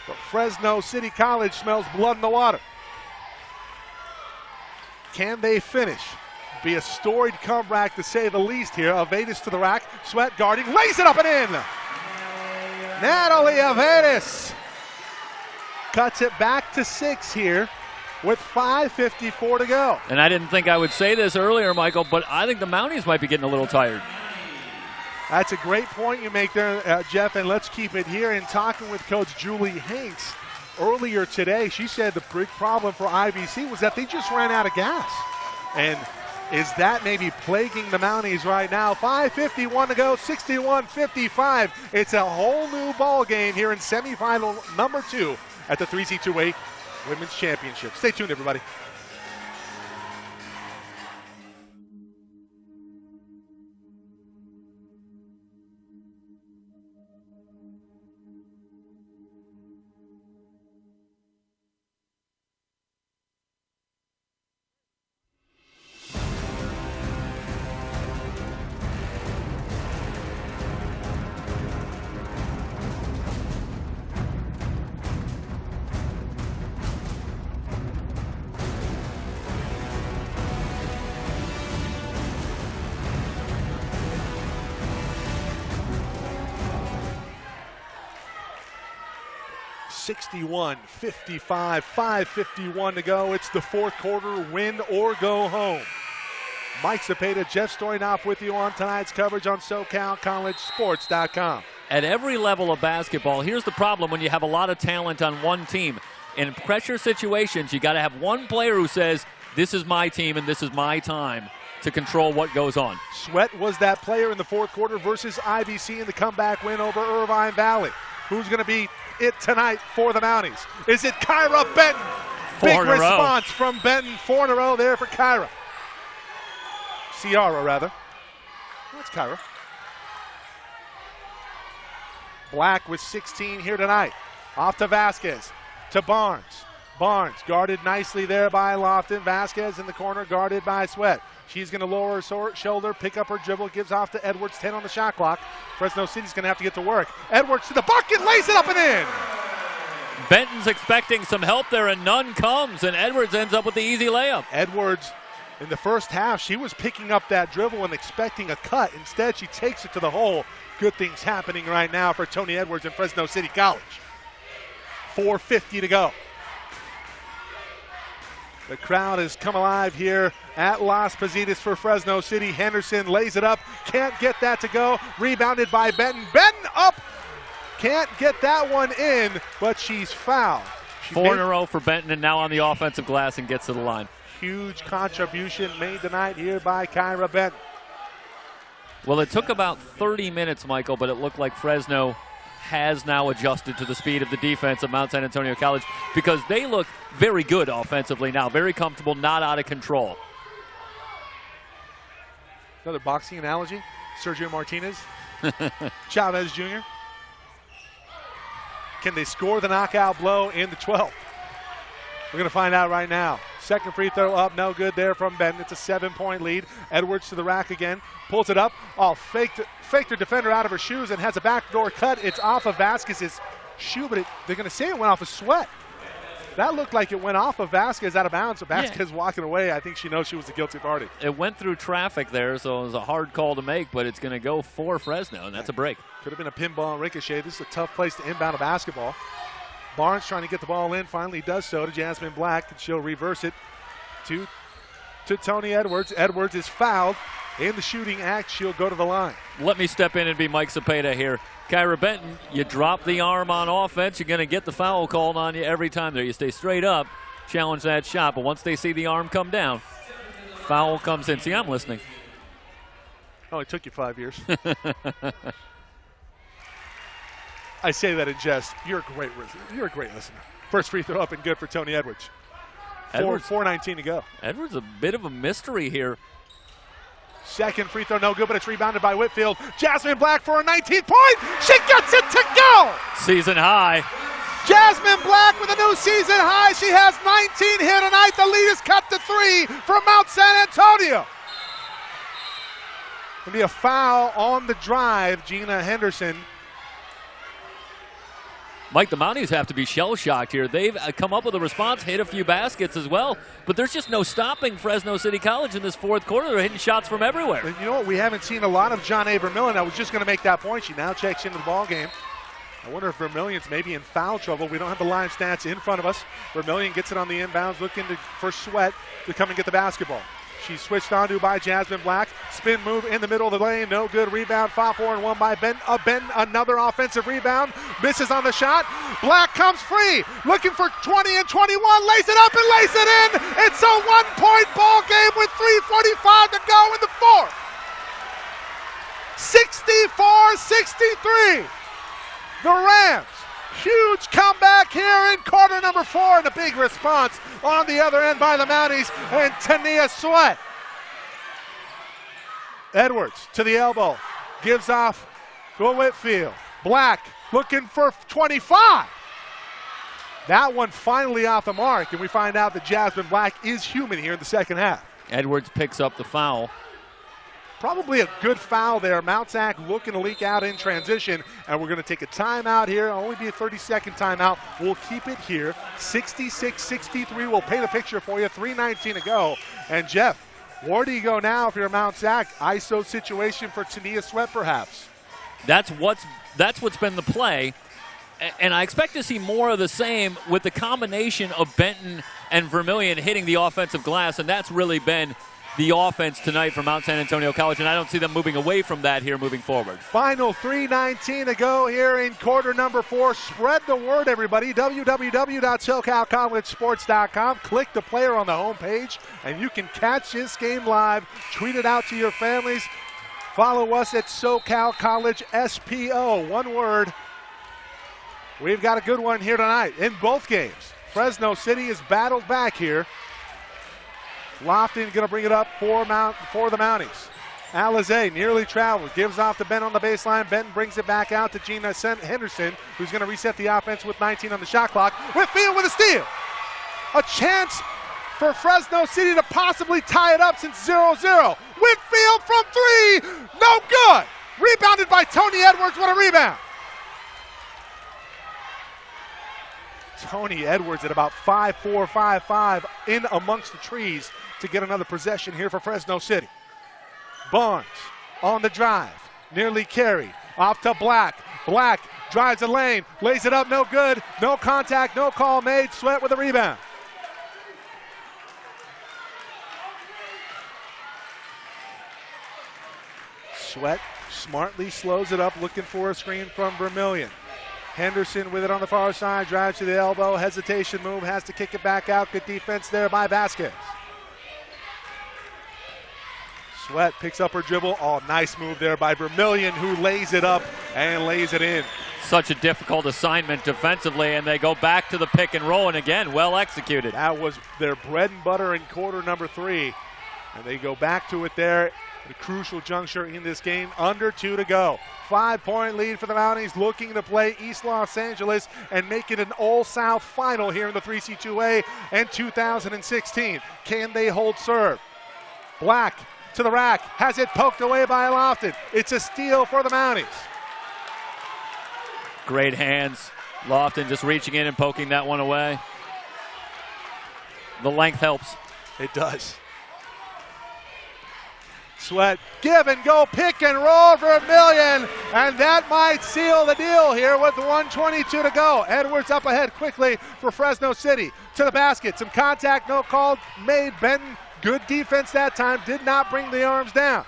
But Fresno City College smells blood in the water. Can they finish? Be a storied comeback to say the least here. Avedis to the rack. Sweat guarding. Lays it up and in. Natalie Avedis cuts it back to 6 here. with 5:54 to go. And I didn't think I would say this earlier, Michael, but I think the Mounties might be getting a little tired. That's a great point you make there, Jeff, and let's keep it here. In talking with Coach Julie Hanks earlier today, she said the big problem for IVC was that they just ran out of gas. And is that maybe plaguing the Mounties right now? 5:51 to go, 61-55. It's a whole new ball game here in semifinal number 2 at the 3C2A Women's Championship. Stay tuned, everybody. (61-55), 5:51 to go. It's the fourth quarter, win or go home. Mike Cepeda, Jeff Stoynoff with you on tonight's coverage on SoCalCollegeSports.com. At every level of basketball, here's the problem when you have a lot of talent on one team. In pressure situations, you got to have one player who says, this is my team and this is my time to control what goes on. Sweat was that player in the fourth quarter versus IVC in the comeback win over Irvine Valley. Who's going to be it tonight for the Mounties? Is it Kyra Benton? Big response from Benton. 4 in a row there for Kyra. Ciara, rather. That's Kyra. Black with 16 here tonight. Off to Vasquez. To Barnes. Barnes guarded nicely there by Lofton. Vasquez in the corner guarded by Sweat. She's going to lower her shoulder, pick up her dribble, gives off to Edwards, 10 on the shot clock. Fresno City's going to have to get to work. Edwards to the bucket, lays it up and in. Benton's expecting some help there, and none comes, and Edwards ends up with the easy layup. Edwards, in the first half, she was picking up that dribble and expecting a cut. Instead, she takes it to the hole. Good things happening right now for Tony Edwards and Fresno City College. 4:50 to go. The crowd has come alive here at Las Positas for Fresno City. Henderson lays it up, can't get that to go. Rebounded by Benton. Benton up, can't get that one in, but she's fouled. 4 in a row for Benton, and now on the offensive glass and gets to the line. Huge contribution made tonight here by Kyra Benton. Well, it took about 30 minutes, Michael, but it looked like Fresno has now adjusted to the speed of the defense of Mount San Antonio College because they look very good offensively now, very comfortable, not out of control. Another boxing analogy, Sergio Martinez, Chavez Jr. Can they score the knockout blow in the 12th? We're going to find out right now. Second free throw up, no good there from Benton. It's a 7-point lead. Edwards to the rack again, pulls it up. Oh, faked her defender out of her shoes and has a backdoor cut. It's off of Vasquez's shoe, but they're going to say it went off of Sweat. That looked like it went off of Vasquez out of bounds, so Vasquez walking away. I think she knows she was the guilty party. It went through traffic there, so it was a hard call to make, but it's going to go for Fresno, and that's a break. Could have been a pinball ricochet. This is a tough place to inbound a basketball. Barnes trying to get the ball in, finally does so to Jasmine Black, and she'll reverse it to Tony Edwards. Edwards is fouled in the shooting act. She'll go to the line. Let me step in and be Mike Cepeda here. Kyra Benton, you drop the arm on offense, you're going to get the foul called on you every time there. You stay straight up, challenge that shot, but once they see the arm come down, foul comes in. See, I'm listening. Oh, it took you 5 years. I say that in jest. You're a great listener. First free throw up and good for Tony Edwards. 4:19 to go. Edwards a bit of a mystery here. Second free throw, no good, but it's rebounded by Whitfield. Jasmine Black for a 19-point. She gets it to go. Season high. Jasmine Black with a new season high. She has 19 here tonight. The lead is cut to 3 from Mount San Antonio. Going to be a foul on the drive. Gina Henderson. Mike, the Mounties have to be shell-shocked here. They've come up with a response, hit a few baskets as well, but there's just no stopping Fresno City College in this fourth quarter. They're hitting shots from everywhere. And you know what? We haven't seen a lot of John Avermillan. I was just going to make that point. She now checks into the ball game. I wonder if Vermilion's maybe in foul trouble. We don't have the line stats in front of us. Vermilion gets it on the inbounds, looking for Sweat to come and get the basketball. She's switched onto by Jasmine Black. Spin move in the middle of the lane. No good. Rebound. 5-4-1 by Ben. Ben, another offensive rebound. Misses on the shot. Black comes free. Looking for 20 and 21. Lays it up and lays it in. It's a 1-point ball game with 3:45 to go in the fourth. 64-63. The Rams. Huge comeback here in quarter number 4, and a big response on the other end by the Mounties and Tania Sweat. Edwards to the elbow, gives off to Whitfield. Black looking for 25. That one finally off the mark, and we find out that Jasmine Black is human here in the second half. Edwards picks up the foul. Probably a good foul there. Mount Sac looking to leak out in transition, and we're going to take a timeout here. It'll only be a 30-second timeout. We'll keep it here. 66-63. We'll paint a picture for you. 3:19 to go. And Jeff, where do you go now if you're Mount Sac? ISO situation for Tania Sweat, perhaps. That's what's been the play. And I expect to see more of the same with the combination of Benton and Vermilion hitting the offensive glass, and that's really been the offense tonight for Mount San Antonio College, and I don't see them moving away from that here moving forward. Final 3:19 to go here in quarter number 4. Spread the word, everybody. www.SoCalCollegeSports.com. Click the player on the homepage, and you can catch this game live. Tweet it out to your families. Follow us at SoCal College SPO. One word. We've got a good one here tonight in both games. Fresno City is battled back here. Lofton going to bring it up for the Mounties. Alizé nearly traveled, gives off to Ben on the baseline. Ben brings it back out to Gina Henderson, who's going to reset the offense with 19 on the shot clock. Whitfield with a steal. A chance for Fresno City to possibly tie it up since 0-0. Whitfield from 3, no good. Rebounded by Tony Edwards. What a rebound. Tony Edwards at about 5'4", 5'5", in amongst the trees to get another possession here for Fresno City. Barnes on the drive, nearly carried, off to Black. Black drives the lane, lays it up, no good, no contact, no call made. Sweat with a rebound. Sweat smartly slows it up, looking for a screen from Vermilion. Henderson with it on the far side, drives to the elbow, hesitation move, has to kick it back out. Good defense there by Vasquez. Sweat picks up her dribble. Oh, nice move there by Vermilion, who lays it up and lays it in. Such a difficult assignment defensively, and they go back to the pick and roll, and again, well executed. That was their bread and butter in quarter number 3, and they go back to it there. The crucial juncture in this game, under 2 to go. 5-point lead for the Mounties, looking to play East Los Angeles and make it an All-South final here in the 3C2A in 2016. Can they hold serve? Black to the rack, has it poked away by Lofton. It's a steal for the Mounties. Great hands. Lofton just reaching in and poking that one away. The length helps. It does. Sweat, give and go, pick and roll for Vermilion, and that might seal the deal here with 1:22 to go. Edwards up ahead quickly for Fresno City. To the basket, some contact, no call made. Benton, good defense that time, did not bring the arms down.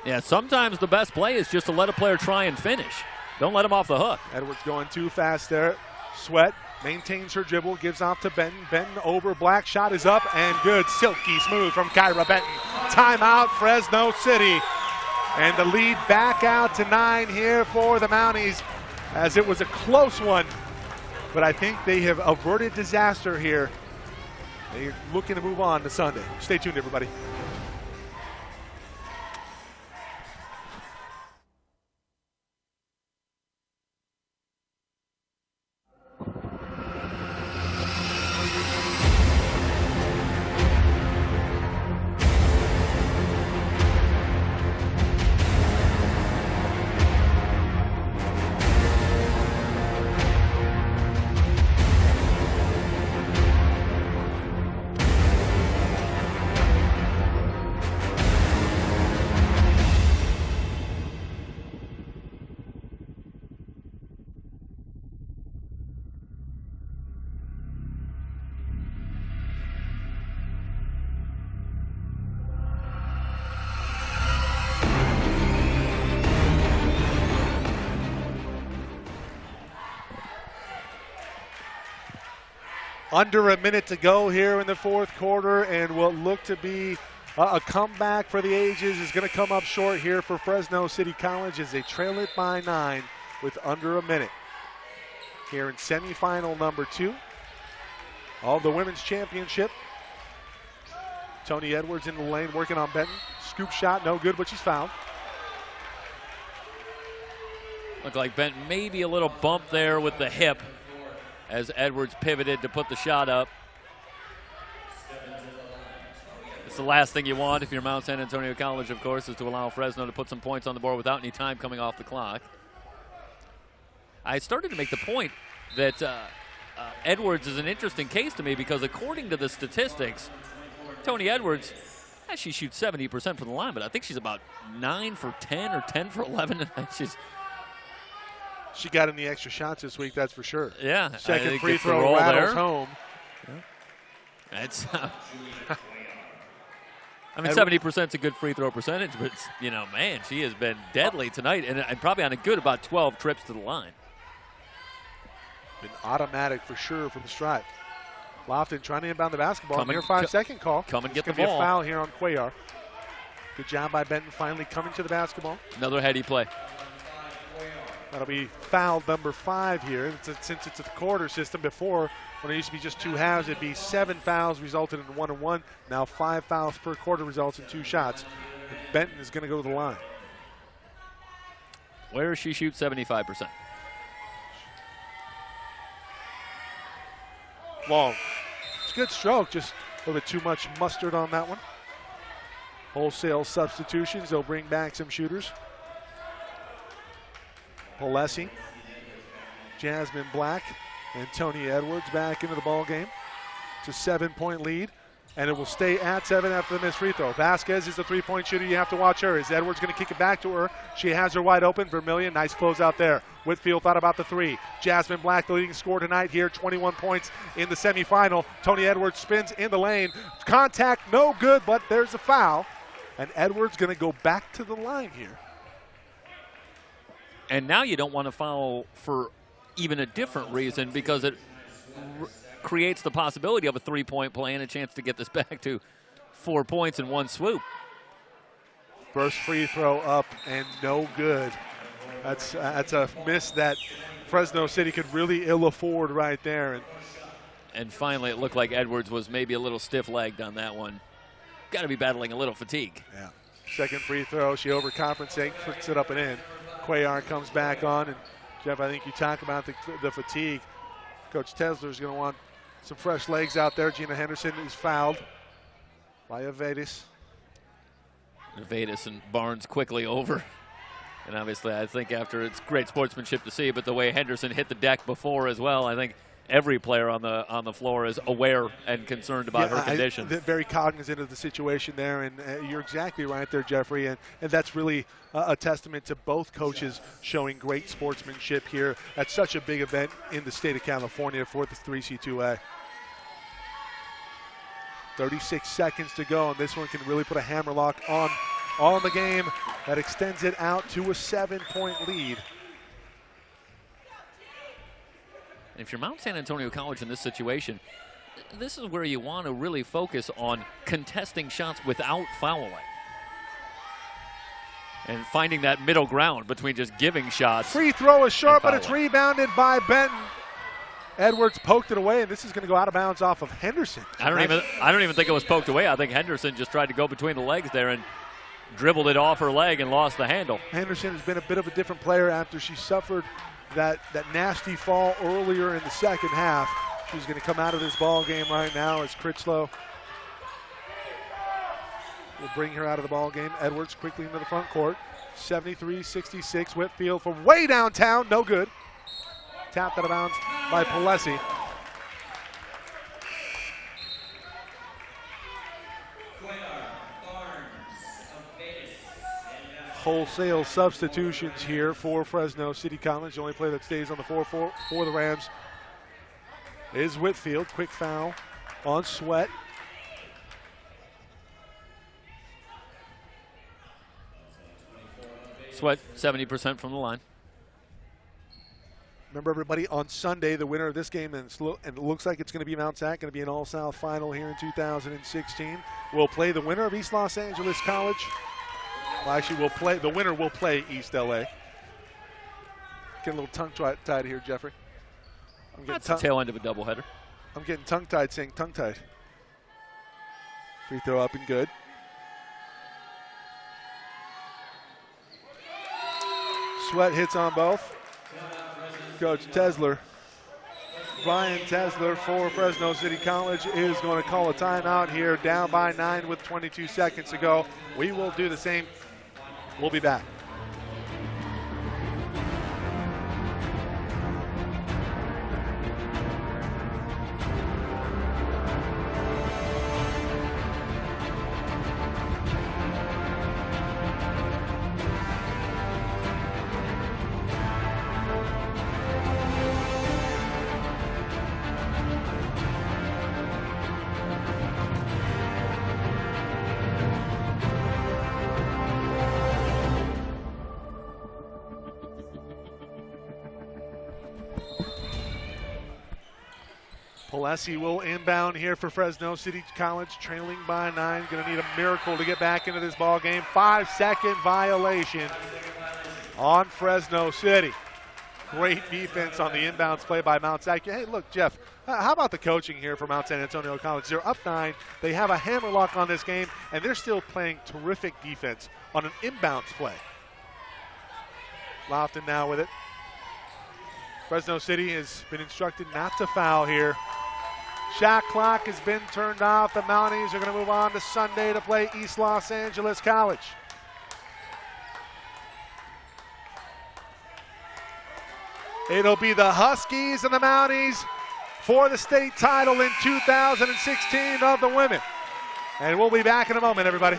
Yeah, sometimes the best play is just to let a player try and finish. Don't let him off the hook. Edwards going too fast there. Sweat maintains her dribble, gives off to Benton. Benton over Black, shot is up and good. Silky smooth from Kyra Benton. Timeout, Fresno City. And the lead back out to 9 here for the Mounties, as it was a close one. But I think they have averted disaster here. They're looking to move on to Sunday. Stay tuned, everybody. Under a minute to go here in the fourth quarter, and what looked to be a comeback for the ages is going to come up short here for Fresno City College as they trail it by 9 with under a minute. Here in semifinal number 2 of the women's championship. Tony Edwards in the lane working on Benton. Scoop shot, no good, but she's fouled. Looked like Benton maybe a little bump there with the hip as Edwards pivoted to put the shot up. It's the last thing you want if you're Mount San Antonio College, of course, is to allow Fresno to put some points on the board without any time coming off the clock. I started to make the point that Edwards is an interesting case to me because according to the statistics, Tony Edwards, she shoots 70% from the line, but I think she's about 9 for 10 or 10 for 11. She got in the extra shots this week, that's for sure. Yeah. Second free throw rattles home. Yeah. It's, I mean, 70% is a good free throw percentage, but, you know, man, she has been deadly tonight and probably on a good about 12 trips to the line. Been automatic for sure from the stripe. Lofton trying to inbound the basketball. Near 5-second call. Come and get the ball. It's going to be a foul here on Cuellar. Good job by Benton finally coming to the basketball. Another heady play. That'll be foul number 5 here. Since it's a quarter system, before when it used to be just 2 halves, it'd be 7 fouls resulted in 1 and 1. Now 5 fouls per quarter results in 2 shots. And Benton is going to go to the line. Where she shoots 75%. Long. It's a good stroke, just a little bit too much mustard on that one. Wholesale substitutions, they'll bring back some shooters. Polesi, Jasmine Black, and Tony Edwards back into the ball game. It's a 7-point lead, and it will stay at 7 after the missed free throw. Vasquez is the three-point shooter. You have to watch her. Is Edwards going to kick it back to her? She has her wide open. Vermillion, nice closeout there. Whitfield thought about the 3. Jasmine Black, the leading scorer tonight here, 21 points in the semifinal. Tony Edwards spins in the lane. Contact, no good, but there's a foul. And Edwards going to go back to the line here. And now you don't want to foul for even a different reason because it creates the possibility of a 3-point play and a chance to get this back to 4 points in one swoop. First free throw up and no good. That's a miss that Fresno City could really ill afford right there. And finally, it looked like Edwards was maybe a little stiff-legged on that one. Got to be battling a little fatigue. Yeah. Second free throw, she overcompensates, puts it up and in. Cuellar comes back on, and Jeff, I think you talk about the fatigue. Coach Tesler's going to want some fresh legs out there. Gina Henderson is fouled by Avedis. Avedis and Barnes quickly over. And obviously, I think after it's great sportsmanship to see, but the way Henderson hit the deck before as well, I think every player on the floor is aware and concerned about her condition. Very cognizant of the situation there, and you're exactly right there, Jeffrey, and that's really a testament to both coaches showing great sportsmanship here at such a big event in the state of California for the 3C2A. 36 seconds to go, and this one can really put a hammerlock on the game. That extends it out to a 7-point lead. And if you're Mount San Antonio College in this situation, this is where you want to really focus on contesting shots without fouling. And finding that middle ground between just giving shots. Free throw is short, but it's rebounded by Benton. Edwards poked it away, and this is going to go out of bounds off of Henderson. I don't even think it was poked away. I think Henderson just tried to go between the legs there and dribbled it off her leg and lost the handle. Henderson has been a bit of a different player after she suffered that nasty fall earlier in the second half. She's going to come out of this ball game right now as Critchlow will bring her out of the ball game. Edwards quickly into the front court. 73-66. Whitfield from way downtown, no good. Tapped out of bounds by Polesi. Wholesale substitutions here for Fresno City College. The only player that stays on the floor for the Rams is Whitfield. Quick foul on Sweat. Sweat 70% from the line. Remember, everybody, on Sunday, the winner of this game, and it looks like it's going to be Mount Sac, going to be an All-South final here in 2016, will play the winner of East Los Angeles College. Well, actually, the winner will play East LA. Getting a little tongue-tied here, Jeffrey. That's the tail end of a doubleheader. I'm getting tongue-tied saying tongue-tied. Free throw up and good. Sweat hits on both. Coach Tesler, Brian Tesler for Fresno City College, is going to call a timeout here, down by 9 with 22 seconds to go. We will do the same. We'll be back. Alessi will inbound here for Fresno City College, trailing by 9. Going to need a miracle to get back into this ball game. 5-second violation on Fresno City. Great defense on the inbounds play by Mount Sac. Hey, look, Jeff, how about the coaching here for Mount San Antonio College? They're up 9. They have a hammerlock on this game, and they're still playing terrific defense on an inbounds play. Lofton now with it. Fresno City has been instructed not to foul here. Shot clock has been turned off. The Mounties are going to move on to Sunday to play East Los Angeles College. It'll be the Huskies and the Mounties for the state title in 2016 of the women. And we'll be back in a moment, everybody.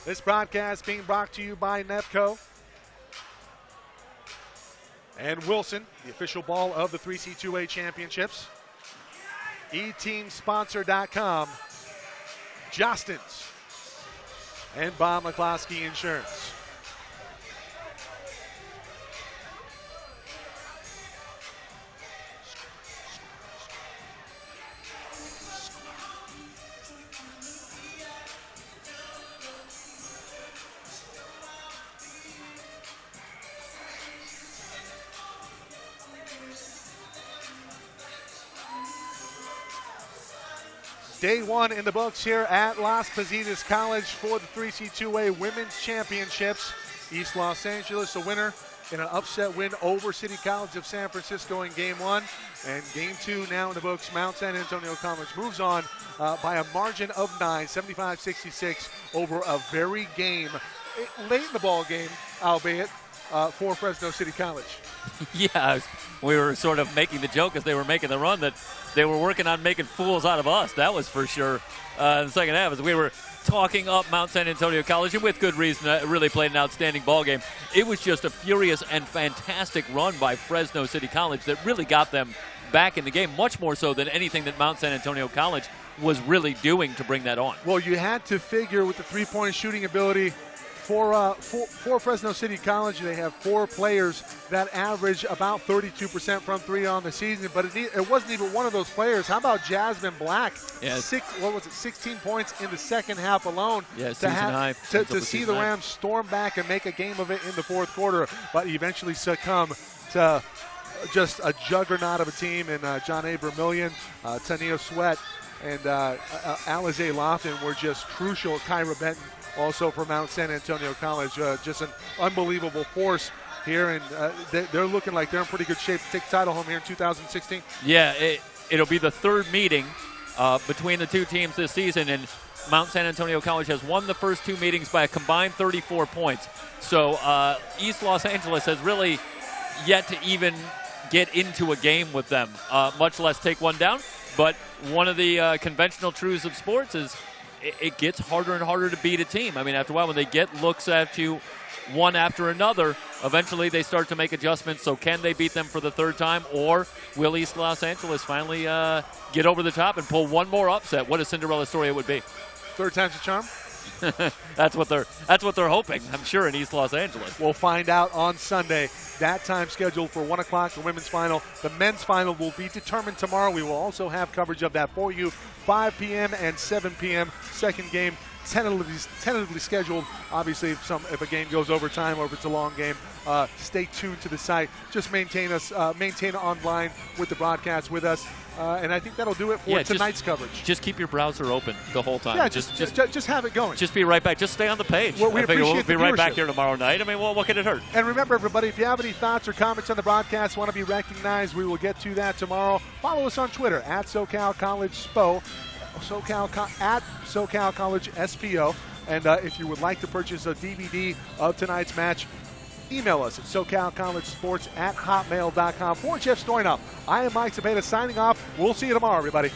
This broadcast being brought to you by Nepco and Wilson, the official ball of the 3C2A Championships. eTeamSponsor.com, Jostens, and Bob McCloskey Insurance. Day one in the books here at Las Positas College for the 3C2A Women's Championships. East Los Angeles, the winner in an upset win over City College of San Francisco in game one. And game two now in the books. Mount San Antonio College moves on by a margin of 9, 75-66 over a very game, late in the ball game, albeit, for Fresno City College. Yeah, we were sort of making the joke as they were making the run that they were working on making fools out of us. That was for sure. In the second half, as we were talking up Mount San Antonio College, and with good reason, really played an outstanding ball game. It was just a furious and fantastic run by Fresno City College that really got them back in the game, much more so than anything that Mount San Antonio College was really doing to bring that on. Well, you had to figure with the three-point shooting ability for Fresno City College, they have 4 players that average about 32% from 3 on the season, but it wasn't even one of those players. How about Jasmine Black? Yes. 16 points in the second half alone. Yeah, to see the Rams storm back and make a game of it in the fourth quarter, but eventually succumb to just a juggernaut of a team in John Abramillion, Tania Sweat, and Alizé Lofton were just crucial. Kyra Benton also for Mount San Antonio College, just an unbelievable force here, and they're looking like they're in pretty good shape to take the title home here in 2016. Yeah, it'll be the third meeting between the two teams this season, and Mount San Antonio College has won the first two meetings by a combined 34 points. So East Los Angeles has really yet to even get into a game with them, much less take one down. But one of the conventional truths of sports is it gets harder and harder to beat a team. I mean, after a while, when they get looks at you one after another, eventually they start to make adjustments. So can they beat them for the third time, or will East Los Angeles finally get over the top and pull one more upset? What a Cinderella story it would be. Third time's a charm? That's what they're hoping, I'm sure, in East Los Angeles. We'll find out on Sunday. That time scheduled for 1 o'clock, the women's final. The men's final will be determined tomorrow. We will also have coverage of that for you. 5 p.m. and 7 p.m. Second game tentatively scheduled. Obviously, if a game goes overtime or if it's a long game, stay tuned to the site. Just maintain online with the broadcast with us. And I think that'll do it for tonight's coverage. Just keep your browser open the whole time. Yeah, just have it going. Just be right back. Just stay on the page. Well, we appreciate we'll be the right viewership. back here tomorrow night. I mean, what can it hurt? And remember, everybody, if you have any thoughts or comments on the broadcast, want to be recognized, we will get to that tomorrow. Follow us on Twitter at SoCal College SPO, at SoCal College SPO. And if you would like to purchase a DVD of tonight's match, email us at SoCalCollegeSports@hotmail.com. For Jeff Stoynoff, I am Mike Cepeda signing off. We'll see you tomorrow, everybody.